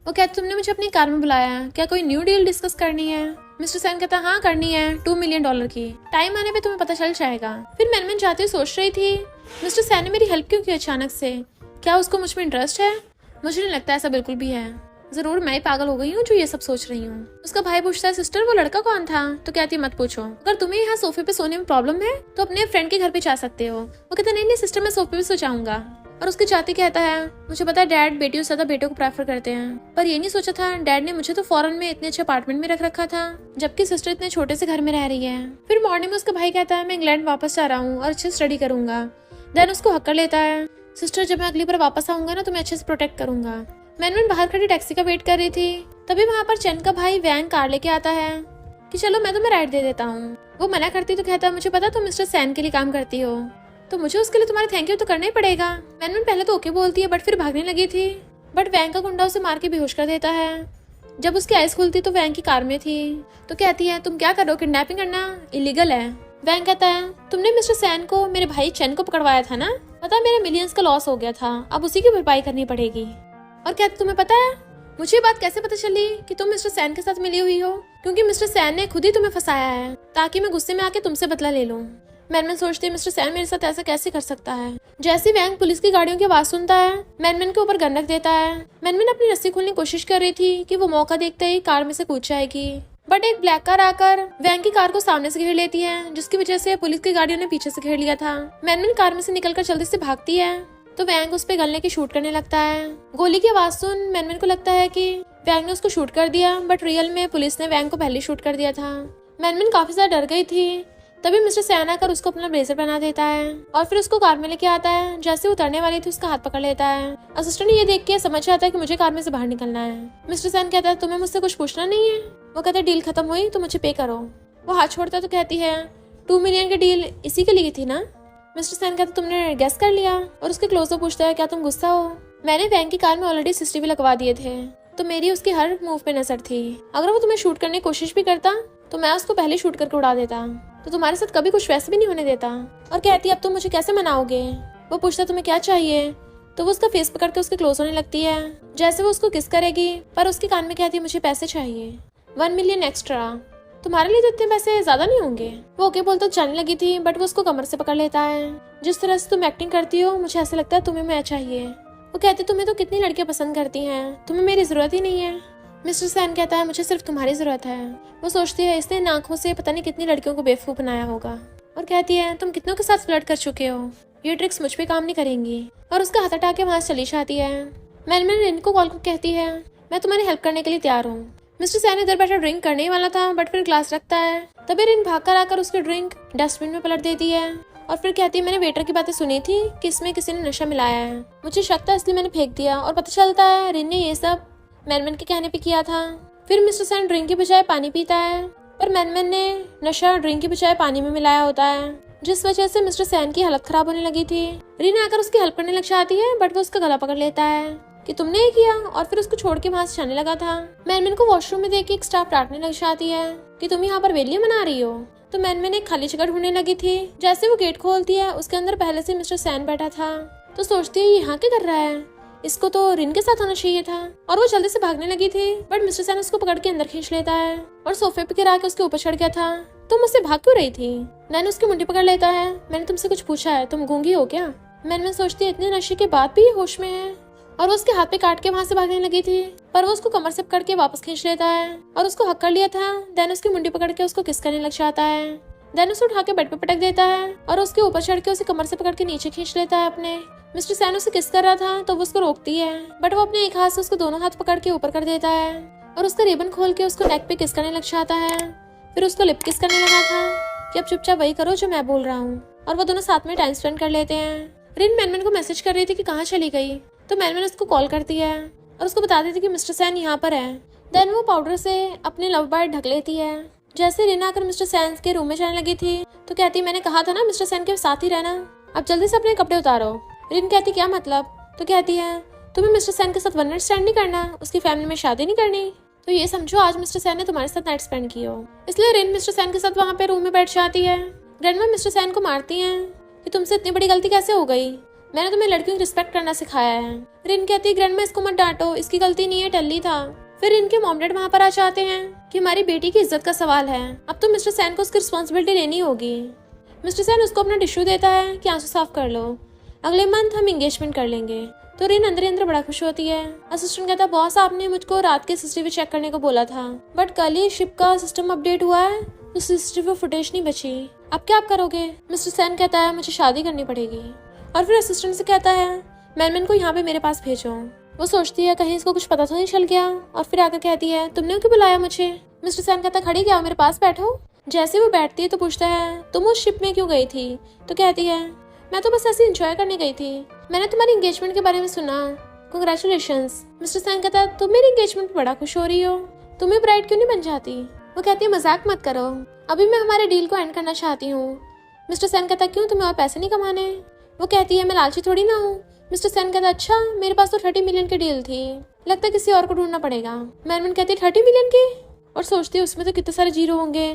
वो कहता तुमने मुझे अपनी कार में बुलाया है, क्या कोई न्यू डील डिस्कस करनी है। मिस्टर सैन कहता हाँ करनी है, $2 मिलियन की। टाइम आने पे तुम्हें पता चल जाएगा। फिर मैनमैन जाते हुए सोच रही थी मिस्टर सैन ने मेरी हेल्प क्यों की अचानक से, क्या उसको मुझ में इंटरेस्ट है। मुझे नहीं लगता ऐसा बिल्कुल भी है, जरूर मैं ही पागल हो गई हूँ जो ये सब सोच रही हूँ। उसका भाई पूछता है सिस्टर वो लड़का कौन था। तो कहती है मत पूछो, अगर तुम्हें यहाँ सोफे पे सोने में प्रॉब्लम है तो अपने फ्रेंड के घर पे जा सकते हो। वो कहता नहीं सिस्टर मैं सोफे पे सो जाऊंगा। और उसके जाते कहता है मुझे पता है डैड बेटियों से ज्यादा बेटों को प्रेफर करते हैं, पर ये नहीं सोचा था डैड ने मुझे तो फॉरेन में इतने अच्छे अपार्टमेंट में रख रखा था, जबकि सिस्टर इतने छोटे से घर में रह रही है। फिर मॉर्निंग में उसका भाई कहता है मैं इंग्लैंड वापस जा रहा हूँ और अच्छे स्टडी करूंगा। देन उसको हक कर लेता है सिस्टर जब मैं अगली बार वापस आऊंगा ना तो मैं अच्छे से प्रोटेक्ट करूंगा। मैनमैन बाहर खड़ी टैक्सी का वेट कर रही थी, तभी वहाँ पर चैन का भाई वैन कार लेके आता है कि चलो मैं तुम्हें राइड दे देता हूँ। वो मना करती तो कहता है मुझे पता तुम मिस्टर सैन के लिए काम करती हो, तो मुझे उसके लिए तुम्हारे थैंक यू तो करना ही पड़ेगा। मैनमैन पहले तो ओके बोलती है बट फिर भागने लगी थी, बट वैन का गुंडा उसे मार के बेहोश कर देता है। जब उसकी आइज खुलती तो वैन की कार में थी। तो कहती है तुम क्या कर रहे हो, किडनैपिंग करना इलीगल है। वैन कहता है तुमने मिस्टर सैन को मेरे भाई चैन को पकड़वाया था ना, पता मेरे मिलियंस का लॉस हो गया था, अब उसी की भरपाई करनी पड़ेगी। और क्या तुम्हें पता है मुझे बात कैसे पता चली कि तुम मिस्टर सैन के साथ मिली हुई हो, क्योंकि मिस्टर सैन ने खुद ही तुम्हें फंसाया है ताकि मैं गुस्से में आके तुमसे बदला ले लूं। मैनमैन सोचती है मिस्टर सैन मेरे साथ ऐसा कैसे कर सकता है। जैसे वैंग पुलिस की गाड़ियों की आवाज सुनता है मैनमैन के ऊपर गन रख देता है। मैनमैन अपनी रस्सी खोलने की कोशिश कर रही थी कि वो मौका देखते ही कार में से कूद जाएगी, बट एक ब्लैक कार आकर वैंग की कार को सामने से घेर लेती है, जिसकी वजह से पुलिस की गाड़ियों ने पीछे से घेर लिया था। मैनमैन कार में से निकलकर जल्दी से भागती है तो वैंग उस पे गन लेके शूट करने लगता है। गोली की आवाज सुन मैनमैन को लगता है कि वैंग ने उसको शूट कर दिया, बट रियल में पुलिस ने वैंग को पहले शूट कर दिया था। मैनमैन काफी ज्यादा डर गई थी। तभी मिस्टर सैन आकर उसको अपना ब्लेजर पहना देता है और फिर उसको कार में लेके आता है। जैसे उतरने वाली थी उसका हाथ पकड़ लेता है। असिस्टेंट ये देख के समझ जाता है कि मुझे कार में से बाहर निकलना है। मिस्टर सैन कहता है तुम्हें मुझसे कुछ पूछना नहीं है। वो कहता है डील खत्म हुई तो मुझे पे करो। वो हाथ छोड़ता है तो कहती है $2 मिलियन की डील इसी के लिए थी ना। मिस्टर सैन कहता तुमने गेस कर लिया और उसके क्लोजअप पूछता है क्या तुम गुस्सा हो। मैंने वैंग की कार में ऑलरेडी CCTV लगवा दिए थे, तो मेरी उसकी हर मूव पे नजर थी। अगर वो तुम्हें शूट करने की कोशिश भी करता तो मैं उसको पहले शूट करके उड़ा देता, तो तुम्हारे साथ कभी कुछ वैसे भी नहीं होने देता। और कहती अब तुम मुझे कैसे मनाओगे। वो पूछता तुम्हें क्या चाहिए। तो वो उसका फेस पकड़ के उसके क्लोज होने लगती है, जैसे वो उसको किस करेगी, पर उसके कान में कहती है मुझे पैसे चाहिए, 1 मिलियन एक्स्ट्रा। तुम्हारे लिए तो इतने पैसे ज्यादा नहीं होंगे। वो ओके बोलते जाने लगी थी, बट वो उसको कमर से पकड़ लेता है। जिस तरह से तुम एक्टिंग करती हो मुझे ऐसा लगता है तुम्हें मैं चाहिए। वो कहते तुम्हें तो कितनी लड़कियां पसंद करती हैं, तुम्हें मेरी जरूरत ही नहीं है। मिस्टर सैन कहता है मुझे सिर्फ तुम्हारी जरूरत है। वो सोचती है इसने इन आंखों से पता नहीं कितनी लड़कियों को बेवकूफ बनाया होगा, और कहती है तुम कितनों के साथ फ्लर्ट कर चुके हो, ये ट्रिक्स मुझ पे काम नहीं करेंगी, और उसका हाथ हटा के वहां से चली जाती है। मैनमैन रिन को कॉल करके कहती है मैं तुम्हारी हेल्प करने के लिए तैयार हूँ। मिस्टर सैन इधर बैठा ड्रिंक करने ही वाला था, बट फिर ग्लास रखता है। तभी रिन भाग कर आकर उसकी ड्रिंक डस्टबिन में पलट देती है, और फिर कहती है मैंने वेटर की बातें सुनी थी कि इसमें किसी ने नशा मिलाया है, मुझे शक था इसलिए मैंने फेंक दिया, और पता चलता है रिन ने ये सब मैनमैन के कहने पे किया था। फिर मिस्टर सैन ड्रिंक की बजाय पानी पीता है, पर मैनमैन ने नशा ड्रिंक की बजाय पानी में मिलाया होता है, जिस वजह से मिस्टर सैन की हालत खराब होने लगी थी। रिन आकर उसकी हेल्प करने लग जाती है, बट वो उसका गला पकड़ लेता है कि तुमने ये किया, और फिर उसको छोड़ के वहां से जाने लगा था। मैनमैन को वॉशरूम में देख के एक स्टाफ डांटने लग जाती है कि तुम यहाँ पर वेलियां मना रही हो। तो मैनमैन एक खाली जगह ढूंढने लगी थी। जैसे वो गेट खोलती है उसके अंदर पहले से मिस्टर सैन बैठा था। तो सोचती है यहाँ क्या कर रहा है, इसको तो रिन के साथ आना चाहिए था, और वो जल्दी से भागने लगी थी, बट मिस्टर सैन उसको पकड़ के अंदर खींच लेता है और सोफे पे गिरा के उसके ऊपर चढ़ गया था। तुम मुझसे भाग क्यों रही थी? नैन उसकी मुंडी पकड़ लेता है, मैंने तुमसे कुछ पूछा है, तुम गूंगी हो क्या? मैनमैन सोचती है इतने नशे के बाद भी ये होश में है, और वो उसके हाथ पे काट के वहां से भागने लगी थी, पर वो उसको कमर से पकड़ के वापस खींच लेता है और उसको हक कर लिया था। देन उसकी मुंडी पकड़ के उसको किस करने लग जाता है। देन उसे उठा के बेड पे पटक देता है और उसके ऊपर चढ़ के उसे कमर से पकड़ के नीचे खींच लेता है अपने। मिस्टर सैन उसे किस कर रहा था तो वो उसको रोकती है, बट वो अपने एक हाथ से उसको दोनों हाथ पकड़ के ऊपर कर देता है और उसका रिबन खोल के उसको नेक पे किस करने लग जाता है। फिर उसको लिप किस करने लगा था कि अब चुपचाप वही करो जो मैं बोल रहा हूँ, और वो दोनों साथ में टाइम स्पेंड कर लेते हैं। रिन मैनमैन को मैसेज कर रही थी कि कहाँ चली गई, तो मैनमैन उसको कॉल करती है और उसको बता देती कि मिस्टर सैन यहाँ पर है। देन वो पाउडर से अपने लव बाइट ढक लेती है। जैसे रिन आकर मिस्टर सैन के रूम में जाने लगी थी तो कहती मैंने कहा था ना मिस्टर सैन के साथ ही रहना, अब जल्दी से अपने कपड़े उतारो। रिन कहती क्या मतलब? तो कहती है तुम्हें मिस्टर सैन के साथ वन नाइट स्टैंड नहीं करना, उसकी फैमिली में शादी नहीं करनी, तो ये समझो आज मिस्टर सैन ने तुम्हारे साथ नाइट स्पेंड की हो। इसलिए रिन मिस्टर सैन के साथ वहाँ पे रूम में बैठ जाती है। ग्रैंडमा मिस्टर सैन को मारती हैं कि तुमसे इतनी बड़ी गलती कैसे हो गई, मैंने तुम्हें लड़कियों की रिस्पेक्ट करना सिखाया है। रिन कहती है ग्रैंडमा इसको मत डांटो, इसकी गलती नहीं है, टल्ली था। फिर इनके मॉम डैड वहाँ पर आ जाते हैं कि हमारी बेटी की इज्जत का सवाल है, अब तो मिस्टर सैन को उसकी रिस्पॉन्सिबिलिटी लेनी होगी। मिस्टर सैन उसको अपना टिश्यू देता है कि आंसू साफ कर लो, अगले मंथ हम एंगेजमेंट कर लेंगे। तो रिन अंदर ही अंदर बड़ा खुश होती है। असिस्टेंट कहता बॉस आपने मुझको रात के सीसीटीवी चेक करने को बोला था, बट कल ही शिप का सिस्टम अपडेट हुआ है तो सीसीटीवी फुटेज नहीं बची, अब क्या आप करोगे? मिस्टर सैन कहता है मुझे शादी करनी पड़ेगी। और फिर असिस्टेंट से कहता है मैनमैन को यहाँ पे मेरे पास भेजो। वो सोचती है कहीं इसको कुछ पता तो नहीं चल गया, और फिर आकर कहती है तुमने क्यों बुलाया मुझे? मिस्टर सैन कहता खड़ी क्या मेरे पास बैठो। जैसे वो बैठती है तो पूछता है तुम उस शिप में क्यों गई थी? तो कहती है मैं तो बस ऐसे एंजॉय करने गई थी, मैंने तुम्हारी एंगेजमेंट के बारे में सुना, कांग्रेचुलेशंस। मिस्टर सैन कहता तुम मेरी एंगेजमेंट पे बड़ा खुश हो रही हो, तुम्हें ब्राइड क्यों नहीं बन जाती? वो कहती है मजाक मत करो, अभी मैं हमारे डील को एंड करना चाहती हूँ। मिस्टर सैन कहता क्यों, तुम्हें और पैसे नहीं कमाने? वो कहती है मैं लालची थोड़ी ना हूँ। मिस्टर सैन कहता अच्छा मेरे पास तो 30 मिलियन की डील थी, लगता है किसी और को ढूंढना पड़ेगा। मैनमैन कहती है 30 मिलियन की, और सोचती है उसमें तो कितने सारे जीरो होंगे।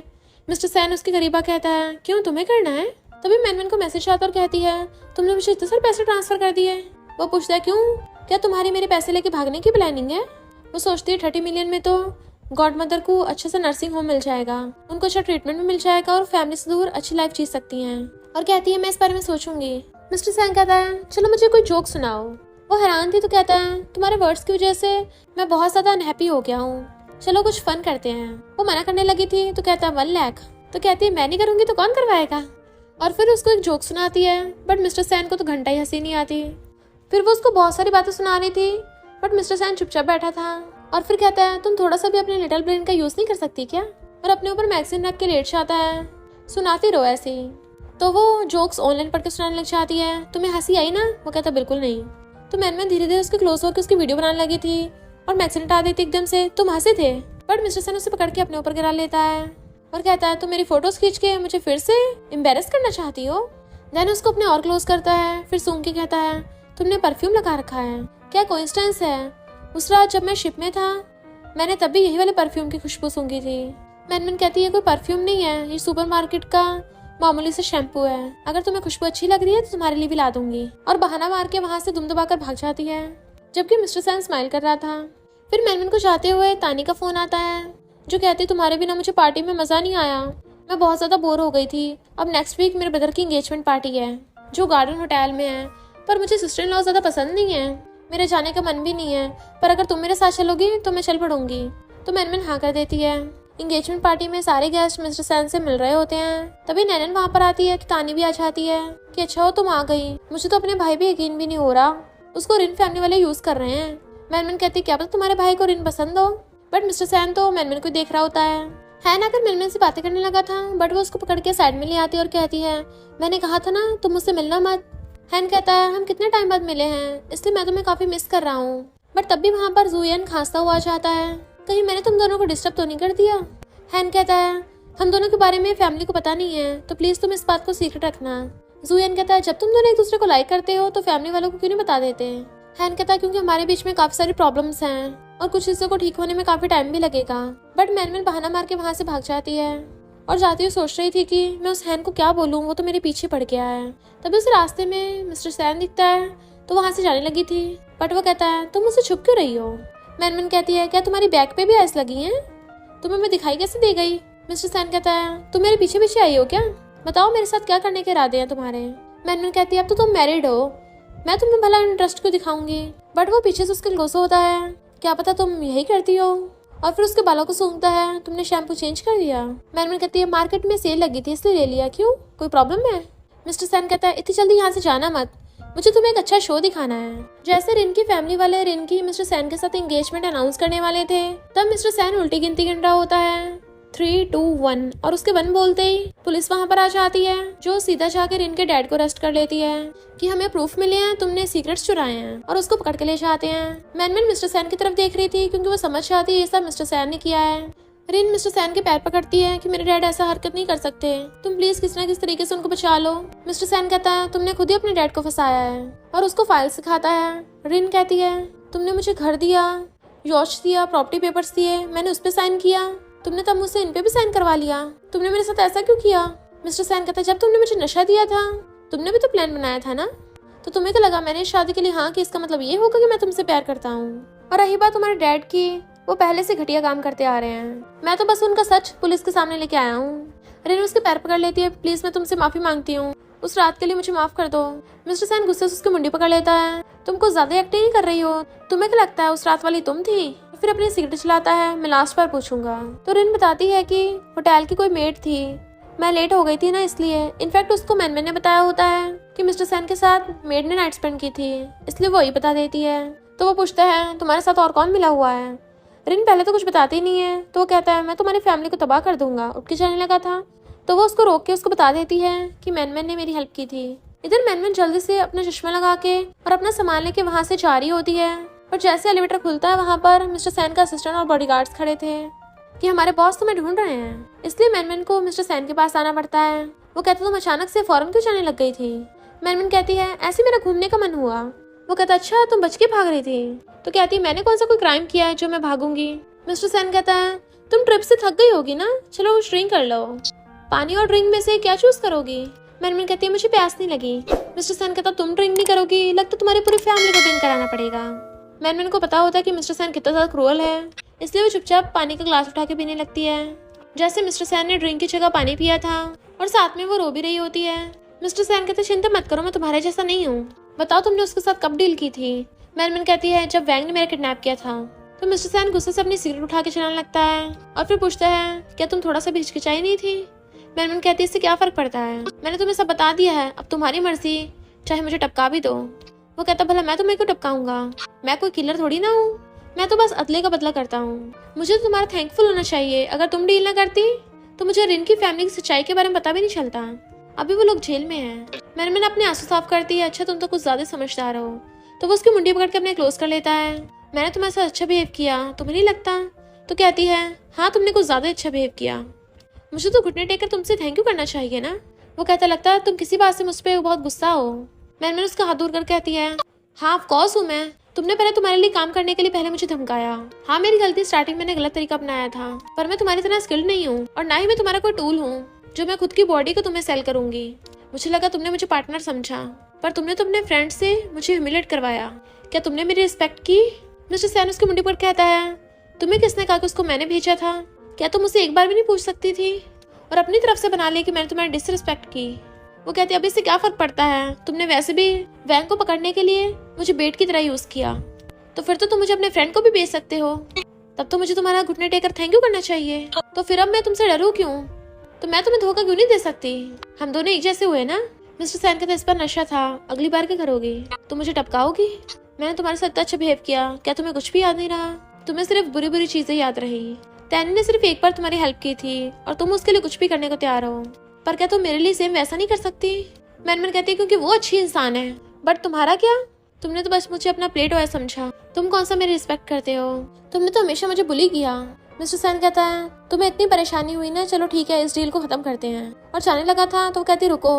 मिस्टर सैन उसके करीबा कहता है क्यों तुम्हें करना है? तभी मैनमैन को मैसेज आता और कहती है तुमने मुझे इतने सारे पैसे ट्रांसफर कर दिए। वो पूछता है क्यों, क्या तुम्हारी मेरे पैसे लेके भागने की प्लानिंग है? वो सोचती है 30 मिलियन में तो गॉड मदर को अच्छे से नर्सिंग होम मिल जाएगा, उनको अच्छा ट्रीटमेंट भी मिल जाएगा और फैमिली से दूर अच्छी लाइफ जी सकती हैं। और कहती है मैं इस बारे में सोचूंगी। मिस्टर सैन कहता है चलो मुझे कोई जोक सुनाओ। वो हैरान थी तो कहता है तुम्हारे वर्ड्स की वजह से मैं बहुत ज्यादा अनहैप्पी हो गया हूँ, चलो कुछ फन करते हैं। वो मना करने लगी थी तो कहता है 1 लाख। तो कहती है मैं नहीं करूंगी तो कौन करवाएगा? और फिर उसको एक जोक सुनाती है, बट मिस्टर सैन को तो घंटा ही हंसी नहीं आती। फिर वो उसको बहुत सारी बातें सुना रही थी, बट मिस्टर सैन चुपचाप बैठा था। और फिर कहता है तुम थोड़ा सा भी अपने लिटिल ब्रेन का यूज नहीं कर सकती क्या? और अपने ऊपर मैगजीन रख के लेट जाता है, सुनाती रहो ऐसे ही। तो वो जोक्स ऑनलाइन पढ़ के सुनाने लग जाती है। तुम्हें हंसी आई ना? वो कहता बिल्कुल नहीं। तो मैनमैन धीरे धीरे उसके क्लोज होकर उसकी वीडियो बनाने लगी थी और मैगजीन हटा देती एकदम से, तुम हंसे थे। बट मिस्टर सैन उसे पकड़ के अपने ऊपर गिरा लेता है और कहता है तुम मेरी फोटोज खींच के मुझे फिर से एम्बेरस करना चाहती हो? देन उसको अपने और क्लोज करता है, फिर सूंघ के कहता है तुमने परफ्यूम लगा रखा है, क्या कोइंसिडेंस है? उस रात जब मैं शिप में था मैंने तब भी यही वाले परफ्यूम की खुशबू सूंघी थी। मैनमैन कहती है कोई परफ्यूम नहीं है, ये सुपरमार्केट का मामूली से शैम्पू है, अगर तुम्हें खुशबू अच्छी लग रही है तो तुम्हारे लिए भी ला दूंगी। और बहाना मार के वहाँ से दुम दबाकर भाग जाती है, जबकि मिस्टर सैन स्माइल कर रहा था। फिर मैनमैन को जाते हुए तानी का फोन आता है, जो कहती तुम्हारे बिना मुझे पार्टी में मजा नहीं आया, मैं बहुत ज्यादा बोर हो गई थी। अब नेक्स्ट वीक मेरे ब्रदर की एंगेजमेंट पार्टी है जो गार्डन होटल में है, पर मुझे सिस्टर इन लॉ ज्यादा पसंद नहीं है, मेरे जाने का मन भी नहीं है, पर अगर तुम मेरे साथ चलोगी तो मैं चल पड़ूंगी। तो मैनमैन हाँ कर देती है। एंगेजमेंट पार्टी में सारे गेस्ट मिस्टर सैन से मिल रहे होते हैं। तभी नैनन वहाँ पर आती है तो तानी भी आ जाती है कि अच्छा हो तुम आ गई, मुझे तो अपने भाई भी यकीन भी नहीं हो रहा, उसको रिन फैमिली वाले यूज कर रहे हैं। मैनमैन कहती क्या पता तुम्हारे भाई को रिन पसंद हो, बट मिस्टर सैन तो मैनमैन को देख रहा होता है। हैन आकर मैनमैन से बातें करने लगा था, बट वो उसको पकड़ के साइड में ले आती है और कहती है मैंने कहा था ना तुम मुझसे मिलना मत। हैन कहता है हम कितने टाइम बाद मिले हैं, इसलिए मैं तुम्हें काफी मिस कर रहा हूँ। बट तब भी वहाँ पर जुयन खांसता हुआ आ जाता है, कहीं मैंने तुम दोनों को डिस्टर्ब तो नहीं कर दिया। हैन कहता है हम दोनों के बारे में फैमिली को पता नहीं है, तो प्लीज तुम इस बात को सीक्रेट रखना। जुयन कहता है जब तुम दोनों एक दूसरे को लाइक करते हो तो फैमिली वालों को क्यों नहीं बता देते। हैन कहता है क्योंकि हमारे बीच में काफी सारी प्रॉब्लम्स हैं और कुछ चीजों को ठीक होने में काफी टाइम भी लगेगा। बट मैनमैन बहाना मार के वहाँ से भाग जाती है और जाती हुई सोच रही थी कि मैं उस हैन को क्या बोलूँ, वो तो मेरे पीछे पड़ गया है। तभी उस रास्ते में मिस्टर सैन दिखता है तो वहाँ से जाने लगी थी, बट वो कहता है तुम मुझसे छुप क्यों रही हो। मैनमैन कहती है क्या तुम्हारी बैग पे भी आइस लगी हैं, तुम्हें मैं दिखाई कैसे दे गई। मिस्टर सैन कहता है तुम मेरे पीछे पीछे आई हो क्या, बताओ मेरे साथ क्या करने के इरादे हैं तुम्हारे। मैनमैन कहती है अब तो तुम मैरिड हो, मैं तुम्हें भला इंटरेस्ट क्यों दिखाऊंगी। बट वो पीछे से उसके गुस्सा होता है, क्या पता तुम यही करती हो, और फिर उसके बालों को सूंघता है तुमने शैम्पू चेंज कर दिया। मैनमैन कहती है मार्केट में सेल लगी थी इसलिए ले लिया, क्यों कोई प्रॉब्लम है। मिस्टर सैन कहता है इतनी जल्दी यहाँ से जाना मत, मुझे तुम्हें एक अच्छा शो दिखाना है। जैसे रिन की फैमिली वाले रिन की मिस्टर सैन के साथ एंगेजमेंट अनाउंस करने वाले थे, तब मिस्टर सैन उल्टी गिनती गिन रहा होता है 3, 2, 1 और उसके 1 बोलते ही पुलिस वहाँ पर आ जाती है, जो सीधा जाकर रिन के डैड को अरेस्ट कर लेती है कि हमें प्रूफ मिले हैं तुमने सीक्रेट्स चुराए हैं, और उसको पकड़ के ले जाते हैं। मैनमैन मिस्टर सैन की तरफ देख रही थी क्योंकि वो समझ जाती है ये सब मिस्टर सैन ने किया है। रिन मिस्टर सैन के पैर पकड़ती है कि मेरे डैड ऐसा हरकत नहीं कर सकते, तुम प्लीज किसी न किसी तरीके से उनको बचा लो। मिस्टर सैन कहता है तुमने खुद ही अपने डैड को फंसाया है, और उसको फाइल सिखाता है। रिन कहती है तुमने मुझे घर दिया, यॉश दिया, प्रॉपर्टी पेपर्स दिए, मैंने उस पर साइन किया, तुमने तब मुझसे इन पे भी साइन करवा लिया, तुमने मेरे साथ ऐसा क्यों किया। मिस्टर सैन कहता है जब तुमने मुझे नशा दिया था तुमने भी तो प्लान बनाया था ना, तो तुम्हें तो लगा मैंने शादी के लिए हाँ कि इसका मतलब ये होगा कि मैं तुमसे प्यार करता हूँ। और रही बात तुम्हारे डैड की, वो पहले से घटिया काम करते आ रहे हैं, मैं तो बस उनका सच पुलिस के सामने लेके आया हूँ। रिन उसके पैर पकड़ लेती है, प्लीज मैं तुमसे माफी मांगती हूँ, उस रात के लिए मुझे माफ कर दो। मिस्टर सैन गुस्से से उसकी मुंडी पकड़ लेता है, तुम कुछ ज्यादा एक्टिंग नहीं कर रही हो, तुम्हें क्या लगता है उस रात वाली तुम थी। फिर अपनी सिगरेट चलाता है, मैं लास्ट बार पूछूंगा। तो रिन बताती है कि होटल की कोई मेड थी, मैं लेट हो गई थी ना इसलिए। इनफैक्ट उसको मैनमैन ने बताया होता है कि मिस्टर सैन के साथ मेड ने नाइट स्पेंड की थी, इसलिए वो ही बता देती है। तो वो पूछता है तुम्हारे साथ और कौन मिला हुआ है। रिन पहले तो कुछ बताती नहीं है, तो वो कहता है मैं तुम्हारी फैमिली को तबाह कर दूंगा, उठ के जाने लगा था। तो वो उसको रोक के उसको बता देती है कि मैनमैन ने मेरी हेल्प की थी। इधर मैनमैन जल्दी से अपना चश्मा लगा के और अपना सामान लेके वहाँ से जा रही होती है, और जैसे एलिवेटर खुलता है वहाँ पर मिस्टर सैन का असिस्टेंट और बॉडीगार्ड्स खड़े थे कि हमारे बॉस तुम्हें ढूंढ रहे हैं, इसलिए मैनमैन को मिस्टर सैन के पास आना पड़ता है। वो कहता तुम अचानक से फौरन क्यों जाने लग गई थी। मैनमैन कहती है ऐसे मेरा घूमने का मन हुआ। वो कहता अच्छा तुम बच के भाग रही थी। तो कहती है मैंने कौन सा कोई क्राइम किया है जो मैं भागूंगी। मिस्टर सैन कहता है तुम ट्रिप से थक गई होगी ना, चलो कुछ ड्रिंक कर लो, पानी और ड्रिंक में से क्या चूज करोगी। मैनमैन कहती है मुझे प्यास नहीं लगी। मिस्टर सैन कहता तुम ड्रिंक नहीं करोगी, लगता तुम्हारी पूरी फैमिली को ड्रिंक कराना पड़ेगा। मैनमैन को पता होता है कि मिस्टर सैन कितना ज्यादा क्रूअल है, इसलिए वो चुपचाप पानी का ग्लास उठा के पीने लगती है। जैसे मिस्टर सैन ने ड्रिंक की जगह पानी पिया था और साथ में वो रो भी रही होती है। मिस्टर सैन कहते चिंता मत करो, मैं तुम्हारे जैसा नहीं हूँ, बताओ तुमने उसके साथ कब डील की थी। मैनमैन कहती है जब वैंग ने मेरा किडनैप किया था। तो मिस्टर सैन गुस्से से अपनी सिगरेट उठा के चलाने लगता है और फिर पूछता है क्या तुम थोड़ा सा भी हिचकिचाई नहीं थी। मैनमैन कहती है इससे क्या फर्क पड़ता है, मैंने तुम्हें सब बता दिया है, अब तुम्हारी मर्जी, चाहे मुझे टपका भी दो। वो कहता भला मैं तुम्हें क्यों टपकाऊंगा, मैं कोई किलर थोड़ी ना हूँ, मैं तो बस अदले का बदला करता हूँ। मुझे तो तुम्हारा थैंकफुल होना चाहिए, अगर तुम डील ना करती तो मुझे रिन की फैमिली की सच्चाई के बारे में पता भी नहीं चलता। अभी वो लोग जेल में हैं। मैनमैन अपने आंसू साफ करती है, अच्छा तुम तो कुछ ज्यादा समझदार हो। तो वो उसकी मुंडी पकड़ के अपने क्लोज कर लेता है, मैंने तुम्हारे साथ अच्छा बिहेव किया, तुम्हें नहीं लगता। तो कहती है हाँ तुमने कुछ ज्यादा अच्छा बिहेव किया, मुझे तो घुटने टेक कर तुमसे थैंक यू करना चाहिए ना। वो कहता लगता है तुम किसी बात से मुझ पर बहुत गुस्सा हो। मैनमैन उसका हाथ दूर कर कहती है हाँ ऑफ कोर्स हूँ मैं, तुमने पहले तुम्हारे लिए काम करने के लिए पहले मुझे धमकाया। हाँ मेरी गलती, स्टार्टिंग मैंने गलत तरीका अपनाया था, पर मैं तुम्हारी तरह स्किल्ड नहीं हूँ और ना ही मैं तुम्हारा कोई टूल हूँ। जो मैं खुद की बॉडी को तुम्हें सेल करूंगी। मुझे लगा तुमने मुझे पार्टनर समझा, पर तुमने तो अपने फ्रेंड से मुझे ह्यूमिलेट करवाया। क्या तुमने मेरी रिस्पेक्ट की? मिस्टर सैन उसकी मुंडी पर कहता है, तुम्हें किसने कहा कि उसको मैंने भेजा था? क्या तुम मुझसे एक बार भी नहीं पूछ सकती थी और अपनी तरफ से बना लिया कि मैंने तुम्हारी डिसरिस्पेक्ट की? वो कहती है, अब इससे क्या फर्क पड़ता है? तुमने वैसे भी वैंग को पकड़ने के लिए मुझे बेट की तरह यूज किया, तो फिर तो तुम मुझे अपने फ्रेंड को भी भेज सकते हो। तब तो मुझे तुम्हारा घुटने टेकर थैंक यू करना चाहिए। तो फिर अब मैं तुमसे डरूं क्यों? तो मैं तुम्हें धोखा क्यों नहीं दे सकती? हम दोनों एक जैसे हुए ना? मिस्टर सैन कहते, इस पर नशा था, अगली बार क्या करोगी? तुम मुझे टपकाओगी? मैंने तुम्हारे साथ इतना अच्छा बिहेव किया, क्या तुम्हें कुछ भी याद नहीं रहा? तुम्हें सिर्फ बुरी बुरी चीजें याद रही। टैनी ने सिर्फ एक बार तुम्हारी हेल्प की थी और तुम उसके लिए कुछ भी करने को तैयार हो, पर क्या तुम मेरे लिए सेम वैसा नहीं कर सकती? मैनमैन कहती है, क्योंकि वो अच्छी इंसान है, बट तुम्हारा क्या? तुमने तो बस मुझे अपना प्लेट ऑयल समझा। तुम कौन सा मेरी रिस्पेक्ट करते हो? तुमने तो हमेशा मुझे बुली किया। मिस्टर सैन कहता है, तुम्हें इतनी परेशानी हुई ना, चलो ठीक है, इस डील को खत्म करते हैं। और जाने लगा था तो वो कहती, रुको,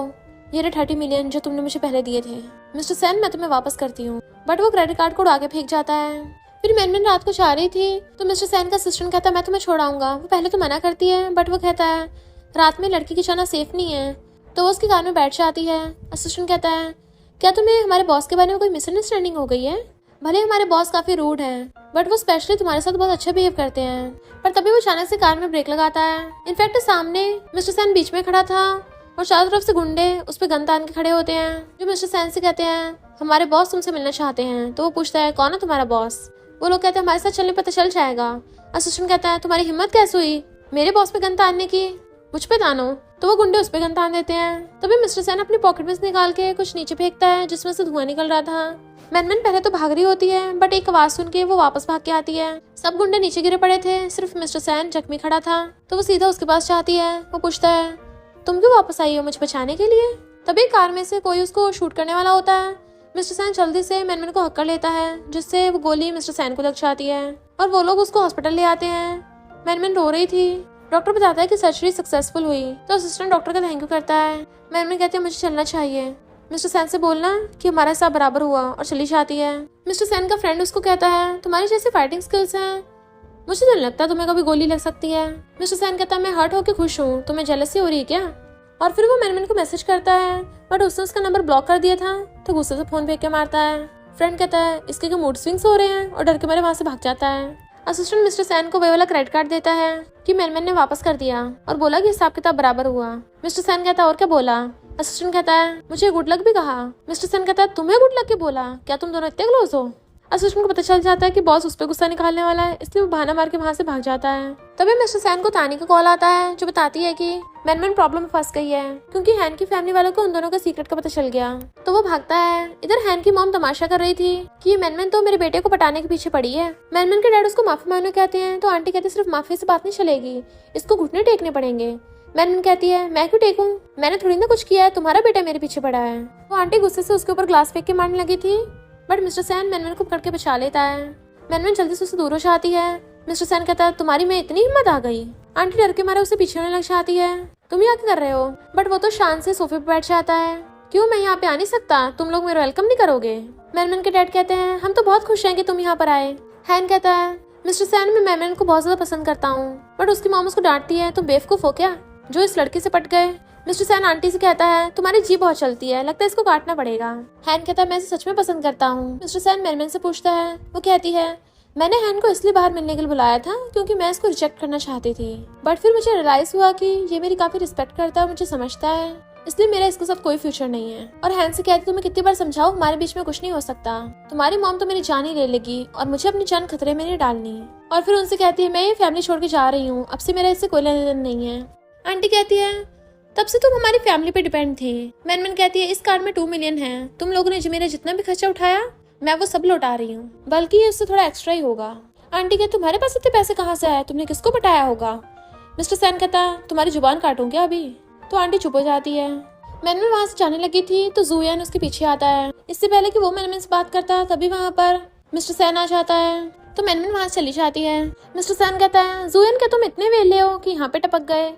ये रहे 30 मिलियन जो तुमने मुझे पहले दिए थे। मिस्टर सैन, मैं तुम्हें वापस करती हूँ, बट वो क्रेडिट कार्ड को उड़ा के फेंक जाता है। फिर मैनमैन रात को जा रही थी तो मिस्टर सैन का असिस्टेंट कहता है, मैं तुम्हें छोड़ाऊंगा। वो पहले तो मना करती है, बट वो कहता है, रात में लड़की की जाना सेफ नहीं है। तो वो उसकी कार में बैठ जाती है। असिस्टेंट कहता है, क्या तुम्हें हमारे बॉस के बारे में कोई मिसअंडरस्टैंडिंग हो गई है? भले हमारे बॉस काफी रूड हैं, बट वो स्पेशली तुम्हारे साथ बहुत अच्छा बिहेव करते हैं। पर तभी वो अचानक से कार में ब्रेक लगाता है। इनफैक्ट सामने मिस्टर सैन बीच में खड़ा था और चारों तरफ से गुंडे उस पर गन तान के खड़े होते हैं, जो मिस्टर सैन से कहते हैं, हमारे बॉस तुमसे मिलना चाहते हैं। तो वो पूछता है, कौन है तुम्हारा बॉस? वो लोग कहते हैं, हमारे साथ चलने पता चल जाएगा। असिस्टेंट कहता है, तुम्हारी हिम्मत कैसे हुई मेरे बॉस पे गन तानने की? मुझ पे तानो। तो वो गुंडे उस पे गन तान देते हैं। तभी मिस्टर सैन अपनी पॉकेट में से निकाल के कुछ नीचे फेंकता है, जिसमें से धुआं निकल रहा था। मैनमैन पहले तो भाग रही होती है, बट एक आवाज सुन के वो वापस भाग के आती है। सब गुंडे नीचे गिरे पड़े थे, सिर्फ मिस्टर सैन जख्मी खड़ा था। तो वो सीधा उसके पास जाती है। वो पूछता है, तुम क्यों वापस आई हो, मुझे बचाने के लिए? तभी कार में से कोई उसको शूट करने वाला होता है। मिस्टर सैन जल्दी से मैनमैन को हक कर लेता है, जिससे वो गोली मिस्टर सैन को लग जाती है और वो लोग उसको हॉस्पिटल ले आते हैं। मैनमैन रो रही थी। डॉक्टर बताता है कि सर्जरी सक्सेसफुल हुई, तो असिस्टेंट डॉक्टर का थैंक यू करता है। मैनमैन कहती है, मुझे चलना चाहिए। मिस्टर सैन से बोलना कि हमारा हिसाब बराबर हुआ, और चली जाती है। मिस्टर सैन का फ्रेंड उसको कहता है, तुम्हारी जैसी फाइटिंग स्किल्स हैं, मुझे तो नहीं लगता तुम्हें कभी गोली लग सकती है। मिस्टर सैन कहता है, मैं हर्ट होकर खुश हूँ, तुम्हें जेलसी हो रही है क्या? और फिर वो मैनमैन को मैसेज करता है, बट उसने उसका नंबर ब्लॉक कर दिया था, तो गुस्से से फोन फेंक के मारता है। फ्रेंड कहता है, इसके क्या मूड स्विंग्स हो रहे हैं, और डर के मारे वहां से भाग जाता है। असिस्टेंट मिस्टर सैन को वही वाला क्रेडिट कार्ड देता है कि मैनमैन ने वापस कर दिया और बोला कि हिसाब किताब बराबर हुआ। मिस्टर सैन कहता है, और क्या बोला? असिस्टेंट कहता है, मुझे गुड लक भी कहा। मिस्टर सैन कहता है, तुम्हें गुड लक के बोला? क्या तुम दोनों इतने क्लोज हो? असिस्टेंट को पता चल जाता है कि बॉस उस पर गुस्सा निकालने वाला है, इसलिए वो बहाना मार के वहां से भाग जाता है। तभी मिस्टर सैन को तानी का कॉल आता है, जो बताती है कि मैनमैन प्रॉब्लम में फंस गई है, क्योंकि हैन की फैमिली वालों को उन दोनों का सीक्रेट का पता चल गया। तो वो भागता है। इधर हैन की मॉम तमाशा कर रही थी कि ये मैनमैन तो मेरे बेटे को पटाने के पीछे पड़ी है। मैनमैन के डैड उसको माफी मांगने कहते हैं, तो आंटी कहती है, सिर्फ माफी से बात नहीं चलेगी, इसको घुटने टेकने पड़ेंगे। मैनमैन कहती है, मैं क्यों टेकूं? मैंने थोड़ी ना कुछ किया है, तुम्हारा बेटा मेरे पीछे पड़ा है। वो आंटी गुस्से से उसके ऊपर ग्लास फेंक के मारने लगी थी, बट मिस्टर सैन मैनमैन को पकड़ के बचा लेता है। मैनमैन जल्दी से उससे दूर हो जाती है। मिस्टर सैन कहता है, तुम्हारी में इतनी हिम्मत आ गई? आंटी डर के मारे उसे पीछे होने लग जाती है। तुम यहाँ क्या कर रहे हो? बट वो तो शान से सोफे पर बैठ जाता है। क्यों, मैं यहाँ पे आ नहीं सकता? तुम लोग मेरा वेलकम नहीं करोगे? मैनमैन के डैड कहते हैं, हम तो बहुत खुश हैं कि तुम यहाँ पर आए। हैन कहता है, मिस्टर सैन, मैं मैनमैन को बहुत ज्यादा पसंद करता हूँ, बट उसकी मॉम उसको डांटती है, तुम बेवकूफ हो क्या जो इस लड़की से पट गए? मिस्टर सैन आंटी से कहता है, तुम्हारी जीभ बहुत चलती है, लगता है इसको काटना पड़ेगा। हैन कहता है, मैं इसे सच में पसंद करता हूँ। मिस्टर सैन मैनमैन से पूछता है। वो कहती है, मैंने हैन को इसलिए बाहर मिलने के लिए बुलाया था क्योंकि मैं इसको रिजेक्ट करना चाहती थी, बट फिर मुझे रियलाइज हुआ कि ये मेरी काफी रिस्पेक्ट करता है, मुझे समझता है, इसलिए मेरा इसके साथ कोई फ्यूचर नहीं है। और हैन से कहती, तुम्हें कितनी बार समझाऊं, हमारे बीच में कुछ नहीं हो सकता, तुम्हारी मॉम तो मेरी जान ही ले लेगी और मुझे अपनी जान खतरे में नहीं डालनी। और फिर उनसे कहती है, मैं ये फैमिली छोड़ के जा रही हूँ, अब से मेरा इससे कोई लेना देना नहीं है। आंटी कहती है, तब से तुम हमारी फैमिली पे डिपेंड थी। मैनमैन कहती है, इस कार्ड में 2 मिलियन है, तुम लोगों ने जो मेरा जितना भी खर्चा उठाया मैं वो सब लौटा रही हूँ, बल्कि ये उससे थोड़ा एक्स्ट्रा ही होगा। आंटी कहती, तुम्हारे पास इतने पैसे कहाँ से आए, तुमने किसको बताया होगा? मिस्टर सैन कहता, तुम्हारी जुबान काटूं क्या अभी? तो आंटी चुप हो जाती है। मैनमैन वहां से जाने लगी थी तो जुयान उसके पीछे आता है। इससे पहले कि वो मैनमैन से बात करता, तभी वहाँ पर मिस्टर सैन आ जाता है, तो मैनमैन वहां से चली जाती है। मिस्टर सैन कहता है, जुयान, क्या तुम इतने वेले हो कि यहाँ पे टपक गए?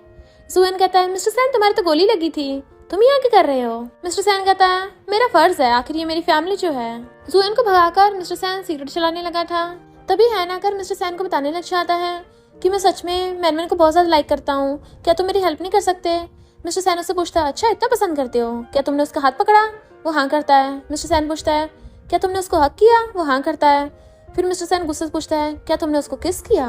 जुयान कहता है, मिस्टर सैन, तुम्हारी तो गोली लगी थी, तुम यहाँ क्या कर रहे हो? मिस्टर सैन कहता है, मेरा फर्ज है, आखिर ये मेरी फैमिली जो है। जुयान को भगाकर मिस्टर सैन सिगरेट चलाने लगा था। तभी हैन आकर मिस्टर सैन को बताने लग जाता है कि मैं सच में मैनमैन को बहुत ज्यादा लाइक करता हूँ, क्या तुम मेरी हेल्प नहीं कर सकते? मिस्टर सैन उससे पूछता है, अच्छा इतना पसंद करते हो, क्या तुमने उसका हाथ पकड़ा? वो हाँ करता है। मिस्टर सैन पूछता है, क्या तुमने उसको हक किया? वो हाँ करता है। फिर मिस्टर सैन गुस्से से पूछता है, क्या तुमने उसको किस किया?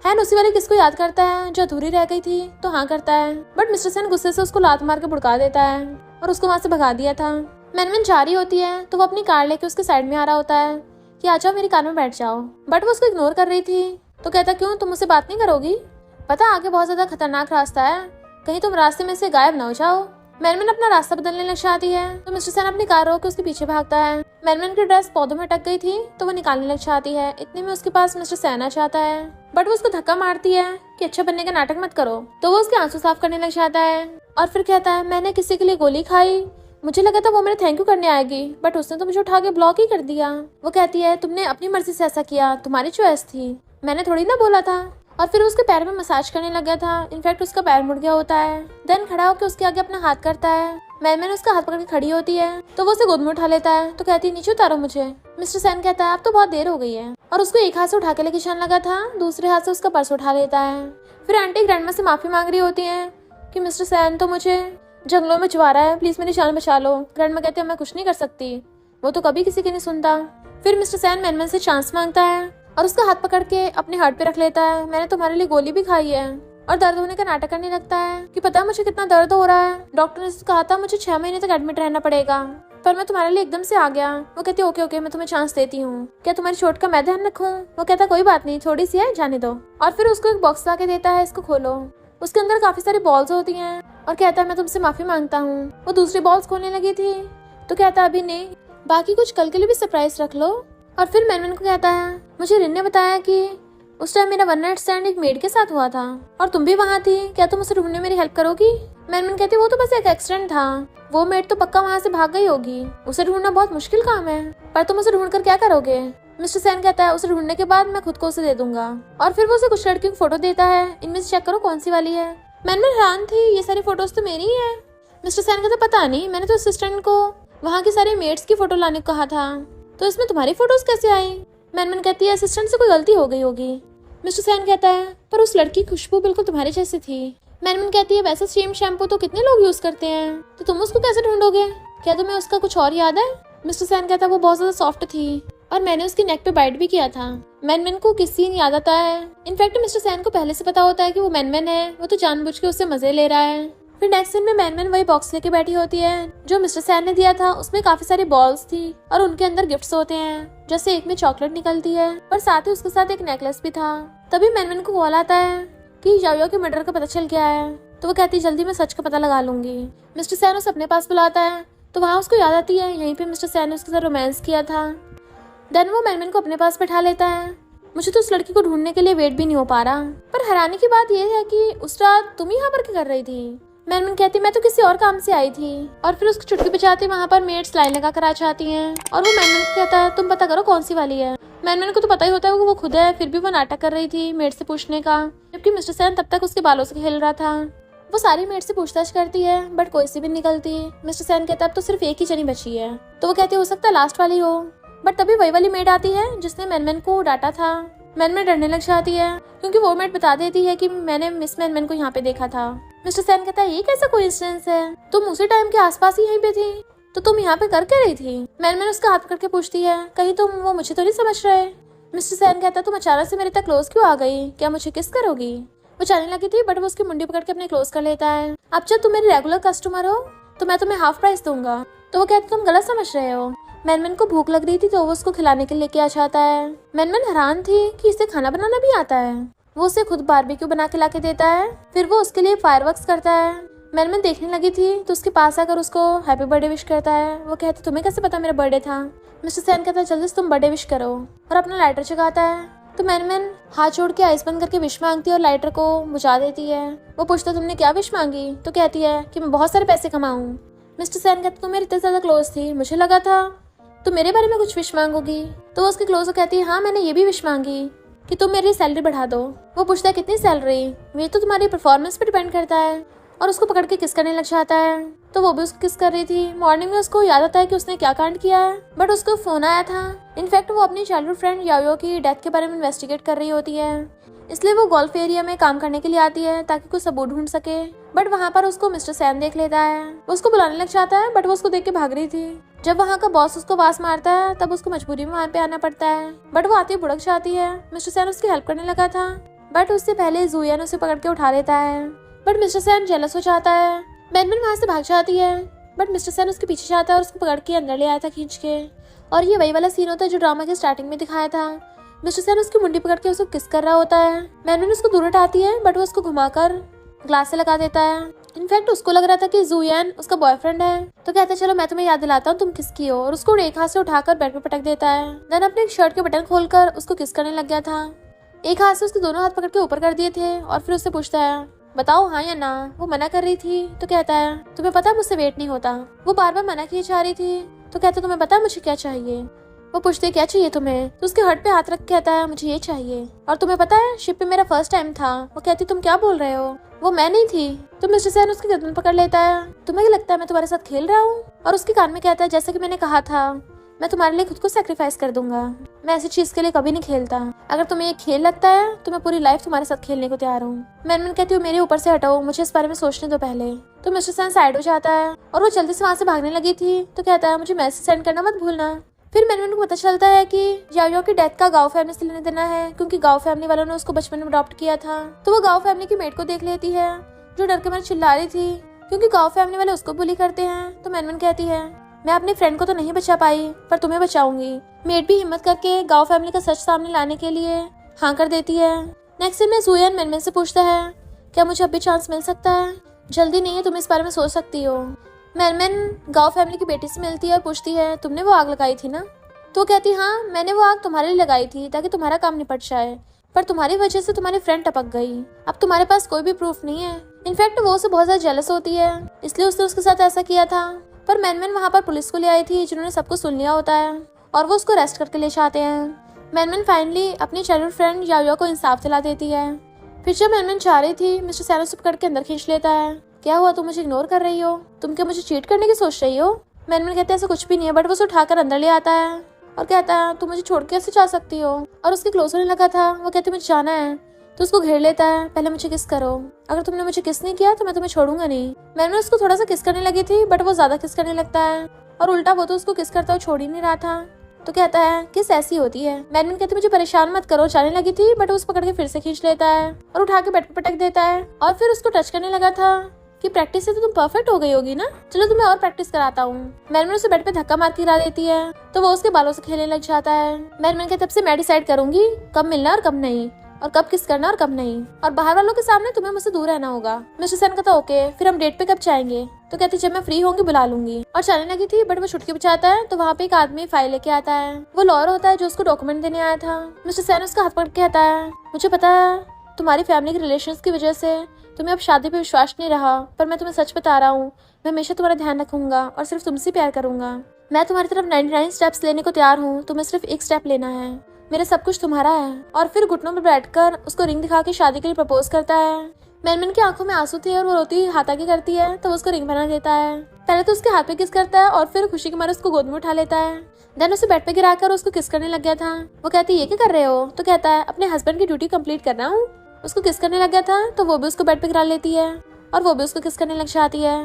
हैन उसी वाली किस को याद करता है जो अधूरी रह गई थी, तो हाँ करता है। बट मिस्टर सैन गुस्से से उसको लात मार के भुड़का देता है और उसको वहाँ से भगा दिया था। मैनमैन जा रही होती है तो वो अपनी कार लेके उसके साइड में आ रहा होता है कि आ जाओ मेरी कार में बैठ जाओ, बट वो उसको इग्नोर कर रही थी। तो कहता, क्यों, तुम मुझसे बात नहीं करोगी? पता आगे बहुत ज्यादा खतरनाक रास्ता है, कहीं तुम रास्ते में से गायब ना हो जाओ। मैनमैन अपना रास्ता बदलने लग जाती है तो मिस्टर सैन अपनी कार रोक के उसके पीछे भागता है। मैनमैन की ड्रेस पौधों में अटक गई थी तो वो निकालने लग जाती है। इतने में उसके पास मिस्टर सैन आ जाता है, बट वो उसको धक्का मारती है कि अच्छा बनने का नाटक मत करो। तो वो उसके आंसू साफ करने लग जाता है और फिर कहता है, मैंने किसी के लिए गोली खाई, मुझे लगा था वो मेरे थैंक यू करने आएगी, बट उसने तो मुझे उठा के ब्लॉक ही कर दिया। वो कहती है, तुमने अपनी मर्जी से ऐसा किया, तुम्हारी चॉइस थी, मैंने थोड़ी ना बोला था। और फिर उसके पैर में मसाज करने लग गया था। इनफैक्ट उसका पैर मुड़ गया होता है। देन खड़ा होकर उसके आगे अपना हाथ करता है। मैनमैन उसका हाथ पकड़ के खड़ी होती है तो वो उसे गोद में उठा लेता है तो कहती है, नीचे उतारो मुझे। मिस्टर सैन कहता है, अब तो बहुत देर हो गई है, और उसको एक हाथ से उठा के लेके जाने लगा था, दूसरे हाथ से उसका पर्स उठा लेता है। फिर आंटी ग्रैंडमा से माफी मांग रही होती है कि मिस्टर सैन तो मुझे जंगलों में चुरा रहा है, प्लीज मेरी जान बचा लो। ग्रैंडमा कहती है, मैं कुछ नहीं कर सकती, वो तो कभी किसी की नहीं सुनता। फिर मिस्टर सैन मैनमैन से चांस मांगता है और उसका हाथ पकड़ के अपने हार्ट पे रख लेता है। मैंने तुम्हारे लिए गोली भी खाई है, और दर्द होने का नाटक करने लगता है कि पता है मुझे कितना दर्द हो रहा है, डॉक्टर ने कहा था मुझे 6 महीने तक एडमिट रहना पड़ेगा, पर मैं तुम्हारे लिए एकदम से आ गया। वो कहती है, ओके ओके, मैं तुम्हें चांस देती हूँ, क्या तुम्हारी चोट का मैं ध्यान रखूँ? वो कहता, कोई बात नहीं, थोड़ी सी है, जाने दो। और फिर उसको एक बॉक्स ला के देता है, इसको खोलो। उसके अंदर काफी सारी बॉल्स होती हैं और कहता है, मैं तुमसे माफी मांगता हूँ। वो दूसरी बॉल्स खोलने लगी थी तो कहता, अभी नहीं, बाकी कुछ कल के लिए भी सरप्राइज रख लो। और फिर मैनमैन को कहता है, मुझे रिन ने बताया कि उस टाइम मेरा 1 नाइट स्टैंड एक मेड के साथ हुआ था और तुम भी वहाँ थी, क्या तुम उसे ढूंढने में मेरी हेल्प करोगी? मैनमैन कहती, वो तो बस एक एक्सीडेंट था, वो मेड तो पक्का वहाँ से भाग गई होगी, उसे ढूंढना बहुत मुश्किल काम है, पर तुम उसे ढूंढ कर क्या करोगे? मिस्टर सैन कहता है, उसे ढूंढने के बाद मैं खुद को उसे दे दूंगा। और फिर वो उसे कुछ लड़कियों की फोटो देता है, इनमें से चेक करो कौन सी वाली है। मैनमैन हैरान थी, ये सारी फोटोज तो मेरी ही है। मिस्टर सैन कहता, पता नहीं, मैंने तो असिस्टेंट को वहाँ की सारी मेड्स की फोटो लाने को कहा था, तो इसमें तुम्हारी फोटोज कैसे आई? मैनमैन कहती है, असिस्टेंट से कोई गलती हो गई होगी। मिस्टर सैन कहता है, पर उस लड़की की खुशबू बिल्कुल तुम्हारी जैसी थी। मैनमैन कहती है, वैसे सेम शैम्पू तो कितने लोग यूज करते हैं, तो तुम उसको कैसे ढूंढोगे? क्या तुम्हें उसका कुछ और याद है? मिस्टर सैन कहता है, वो बहुत ज्यादा सॉफ्ट थी और मैंने उसकी नेक पे बाइट भी किया था। मैनमैन को किस सीन याद आता है। इनफैक्ट मिस्टर सैन को पहले से पता होता है कि वो मैनमैन है, वो तो जानबूझ के उससे मजे ले रहा है। फिर नेक्स्ट सीन में मैनमैन वही बॉक्स लेके बैठी होती है जो मिस्टर सैन ने दिया था। उसमें काफी सारी बॉल्स थी और उनके अंदर गिफ्ट्स होते हैं, जैसे एक में चॉकलेट निकलती है, पर साथ ही उसके साथ एक नेकलेस भी था। तभी मैनमैन को कॉल आता है कि याओ के मर्डर का पता चल गया है, तो वो कहती है, जल्दी मैं सच का पता लगा लूंगी। मिस्टर सैन उसे अपने पास बुलाता है तो वहाँ उसको याद आती है यहीं पे मिस्टर सैन ने उसके साथ रोमांस किया था। देन वो मैनमैन को अपने पास बैठा लेता है। मुझे तो उस लड़की को ढूंढने के लिए वेट भी नहीं हो पा रहा, पर हैरानी की बात यह है कि उस रात तुम यहाँ पर क्या कर रही थी? मैनमैन कहती, मैं तो किसी और काम से आई थी। और फिर उसकी चुटकी बजाते वहाँ पर मेड्स लाइन लगा कर आ जाती हैं और वो मैनमैन को कहता है, तुम पता करो कौन सी वाली है। मैनमैन को तो पता ही होता है वो खुद है, फिर भी वो नाटक कर रही थी मेड से पूछने का, जबकि मिस्टर सैन तब तक उसके बालों से हिल रहा था। वो सारी मेड से पूछताछ करती है बट कोई सी भी निकलती। मिस्टर सैन कहता है, अब तो सिर्फ एक ही जनी बची है। तो वो कहती है, हो सकता है लास्ट वाली हो। बट तभी वही वाली मेड आती है जिसने मैनमैन को डांटा था। मैनमैन डरने लग जाती है क्योंकि वो मेड बता देती है कि मैंने मिस मैनमैन को यहाँ पे देखा था। मिस्टर सैन कहता है, ये कैसा कोइंसिडेंस है, तुम उसी टाइम के आसपास ही यहीं पे थी, तो तुम यहाँ पे कर क्या रही थी? मैनमैन उसका हाथ पकड़ के पूछती है, कहीं तुम वो मुझे तो नहीं समझ रहे? मिस्टर सैन कहता है, तुम अचानक से मेरे तक क्लोज क्यों आ गई, क्या मुझे किस करोगी? वो जाने लगी थी बट वो उसकी मुंडी पकड़ के अपने क्लोज कर लेता है। अब जब तुम मेरी रेगुलर कस्टमर हो तो मैं तुम्हें हाफ प्राइस दूंगा। तो वो कहती, तुम गलत समझ रहे हो। मैनमैन को भूख लग रही थी तो वो उसको खिलाने के लिए लेके आ जाता है। मैनमैन हैरान थी कि इसे खाना बनाना भी आता है। वो उसे खुद बारबेक्यू बना के लाके देता है, फिर वो उसके लिए फायरवर्क्स करता है। मैनमैन देखने लगी थी तो उसके पास आकर उसको हैप्पी बर्थडे विश करता है। वो कहती, तुम्हें कैसे पता मेरा बर्थडे था? मिस्टर सैन कहता है, जल्दी से तुम बर्थडे विश करो, और अपना लाइटर जगाता है। तो मैनमैन हाथ जोड़ के आइस बंद करके विश मांगती है और लाइटर को बुझा देती है। वो पूछता, तुमने क्या विश मांगी? तो कहती है कि मैं बहुत सारे पैसे कमाऊं। मिस्टर सैन कहता, तुम मेरी इतनी ज्यादा क्लोज थी, मुझे लगा था तुम मेरे बारे में कुछ विश मांगोगी। तो वो उसके क्लोज हो कहती है, हाँ मैंने ये भी विश मांगी कि तुम मेरी सैलरी बढ़ा दो। वो पूछता है, कितनी सैलरी? ये तो तुम्हारी परफॉर्मेंस पे डिपेंड करता है, और उसको पकड़ के किस करने लग जाता है। तो वो भी उसको किस कर रही थी। मॉर्निंग में उसको याद आता है कि उसने क्या कांड किया है, बट उसको फोन आया था। इनफैक्ट वो अपनी चाइल्डहुड फ्रेंड याओ की डेथ के बारे में इन्वेस्टिगेट कर रही होती है। इसलिए वो गोल्फ एरिया में काम करने के लिए आती है ताकि कुछ सबूत ढूंढ सके। बट वहाँ पर उसको मिस्टर सैन देख लेता है। वो उसको बुलाने लग जाता है बट वो उसको देख के भाग रही थी। जब वहाँ का बॉस उसको आवाज मारता है तब उसको मजबूरी में वहाँ पे आना पड़ता है। बट वो आती बुड़क जाती है। मिस्टर सैन उसकी हेल्प करने लगा था बट उससे पहले जुयान उसे पकड़ के उठा लेता है। बट मिस्टर सैन जेलस हो जाता है। मैनमैन वहाँ से भाग जाती है बट मिस्टर सैन उसके पीछे जाता है और उसको पकड़ के अंदर ले आया था खींच के। और ये वही वाला सीन होता है जो ड्रामा के स्टार्टिंग में दिखाया था। मिस्टर सैन उसकी मुंडी पकड़ के उसको किस कर रहा होता है। मैनमैन उसको दूर हटाती है बट वो उसको घुमाकर ग्लास से लगा देता है। इनफैक्ट उसको लग रहा था कि जुयान उसका बॉयफ्रेंड है, तो कहता है चलो मैं तुम्हें याद दिलाता हूँ तुम किसकी हो, और उसको एक हाथ से उठाकर बेड पे पटक देता है। देन अपने शर्ट के बटन खोलकर उसको किस करने लग गया था। एक हाथ से उसके दोनों हाथ पकड़ के ऊपर कर दिए थे और फिर उससे पूछता है बताओ हाँ या ना। वो मना कर रही थी तो कहता है तुम्हें पता मुझसे वेट नहीं होता। वो बार बार मना किए जा रही थी तो कहता तुम्हें पता मुझे क्या चाहिए। वो पूछते क्या चाहिए तुम्हें, तो उसके हर्ट पे हाथ रख कहता है मुझे ये चाहिए। और तुम्हें पता है शिप पे मेरा फर्स्ट टाइम था। वो कहती तुम क्या बोल रहे हो, वो मैं नहीं थी। तो मिस्टर सैन उसकी गर्दन पकड़ लेता है। तुम्हें क्या लगता है मैं तुम्हारे साथ खेल रहा हूँ। और उसके कान में कहता है जैसा कि मैंने कहा था मैं तुम्हारे लिए खुद को सैक्रिफाइस कर दूंगा। मैं ऐसी चीज के लिए कभी नहीं खेलता। अगर तुम्हें ये खेल लगता है तो मैं पूरी लाइफ तुम्हारे साथ खेलने को तैयार हूँ। मैनमैन कहती हूँ मेरे ऊपर से हटाओ, मुझे इस बारे में सोचने दो पहले। तो मिस्टर सैन साइड हो जाता है और वो जल्दी से वहाँ से भागने लगी थी तो कहता है मुझे मैसेज सेंड करना मत भूलना। फिर मैनमैन को पता चलता है कि याओ की डेथ का गांव फैमिली से लेने देना है, क्योंकि गांव फैमिली वालों ने उसको बचपन में अडॉप्ट किया था। तो वो गांव फैमिली की मेड को देख लेती है जो डर के मारे चिल्ला रही थी क्योंकि गांव फैमिली वाले उसको बुली करते हैं। तो मैनमैन कहती है मैं अपनी फ्रेंड को तो नहीं बचा पाई पर तुम्हें बचाऊंगी। मेड भी हिम्मत करके गांव फैमिली का सच सामने लाने के लिए हाँ कर देती है। नेक्स्ट दिन में जुयान मैनमैन से पूछता है क्या मुझे अब भी चांस मिल सकता है, जल्दी नहीं है, तुम इस बारे में सोच सकती हो। मैनमैन गांव फैमिली की बेटी से मिलती है और पूछती है तुमने वो आग लगाई थी ना। तो कहती हाँ मैंने वो आग तुम्हारे लिए लगाई थी ताकि तुम्हारा काम निपट जाए, पर तुम्हारी वजह से तुम्हारी फ्रेंड टपक गई। अब तुम्हारे पास कोई भी प्रूफ नहीं है। इनफैक्ट वो उसे बहुत ज्यादा जेलस होती है इसलिए उसने उसके साथ ऐसा किया था। पर मैनमैन वहाँ पर पुलिस को ले आई थी जिन्होंने सब कुछ सुन लिया होता है और वो उसको अरेस्ट करके ले जाते हैं। मैनमैन फाइनली अपनी चाइल्डहुड फ्रेंड याओ को इंसाफ दिला देती है। फिर जब मैनमैन जा रही थी मिस्टर सैन उसे पकड़ के अंदर खींच लेता है। क्या हुआ, तुम मुझे इग्नोर कर रही हो, तुम क्या मुझे चीट करने की सोच रही हो। मैनमैन कहते हैं ऐसा कुछ भी नहीं है, बट वो उसे उठाकर अंदर ले आता है और कहता है तुम मुझे छोड़ के कैसे जा सकती हो। और उसके क्लोज होने लगा था। वो कहती मुझे जाना है तो उसको घेर लेता है, पहले मुझे किस करो, अगर तुमने मुझे किस नहीं किया तो मैं तुम्हें छोड़ूंगा नहीं। मैंने उसको थोड़ा सा किस करने लगी थी बट वो ज्यादा किस करने लगता है और उल्टा वो तो उसको किस करता हुआ छोड़ ही नहीं रहा था। तो कहता है किस ऐसी होती है। मैनमैन कहती मुझे परेशान मत करो, जाने लगी थी बट वो उस पकड़ के फिर से खींच लेता है और उठा के बेड पे पटक देता है और फिर उसको टच करने लगा था कि प्रैक्टिस से तो तुम परफेक्ट हो गई होगी ना, चलो तुम्हें और प्रैक्टिस कराता हूँ। मैनमैन उसे बेड पे धक्का मार के गिरा देती है तो वो उसके बालों से खेलने लग जाता है। मैनमैन के तब से मैं डिसाइड करूंगी कब मिलना और कब नहीं, और कब किस करना और कब नहीं, और बाहर वालों के सामने तुम्हें मुझसे दूर रहना होगा। मिस्टर सैन कहता ओके, फिर हम डेट पे कब जाएंगे। तो कहती जब मैं फ्री होंगी बुला लूंगी। और चलने लगी थी बट वो छुटकी बचाता है तो वहाँ पे एक आदमी फाइल लेके आता है। वो लॉयर होता है जो उसको डॉक्यूमेंट देने आया था। मिस्टर सैन उसका हाथ पकड़ के कहता है मुझे पता है तुम्हारी फैमिली के रिलेशंस की वजह से तुम्हें अब शादी पे विश्वास नहीं रहा, पर मैं तुम्हें सच बता रहा हूँ, मैं हमेशा तुम्हारा ध्यान रखूंगा और सिर्फ तुमसे प्यार करूंगा। मैं तुम्हारी तरफ 99 स्टेप्स लेने को तैयार हूँ, तुम्हें सिर्फ एक स्टेप लेना है, मेरा सब कुछ तुम्हारा है। और फिर घुटनों में बैठकर उसको रिंग दिखा के शादी के लिए प्रपोज करता है। मैनमैन की आंखों में आंसू थे और वो रोती हाथ आगे करती है तो वो उसको रिंग बना देता है। पहले तो उसके हाथ पे किस करता है और फिर खुशी के मारे उसको गोद में उठा लेता है। देन उसे बेड पे गिराकर उसको किस करने लग गया था। वो कहती ये क्या कर रहे हो। तो कहता है अपने हस्बैंड की ड्यूटी कंप्लीट कर रहा हूँ। उसको किस करने लग गया था तो वो भी उसको बेड पे गिरा लेती है और वो भी उसको किस करने लग जाती है।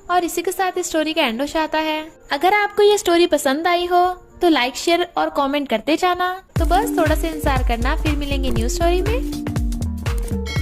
और इसी के साथ स्टोरी का एंड हो जाता है। अगर आपको ये स्टोरी पसंद आई हो तो लाइक शेयर और कमेंट करते जाना। तो बस थोड़ा सा इंतजार करना, फिर मिलेंगे न्यू स्टोरी में।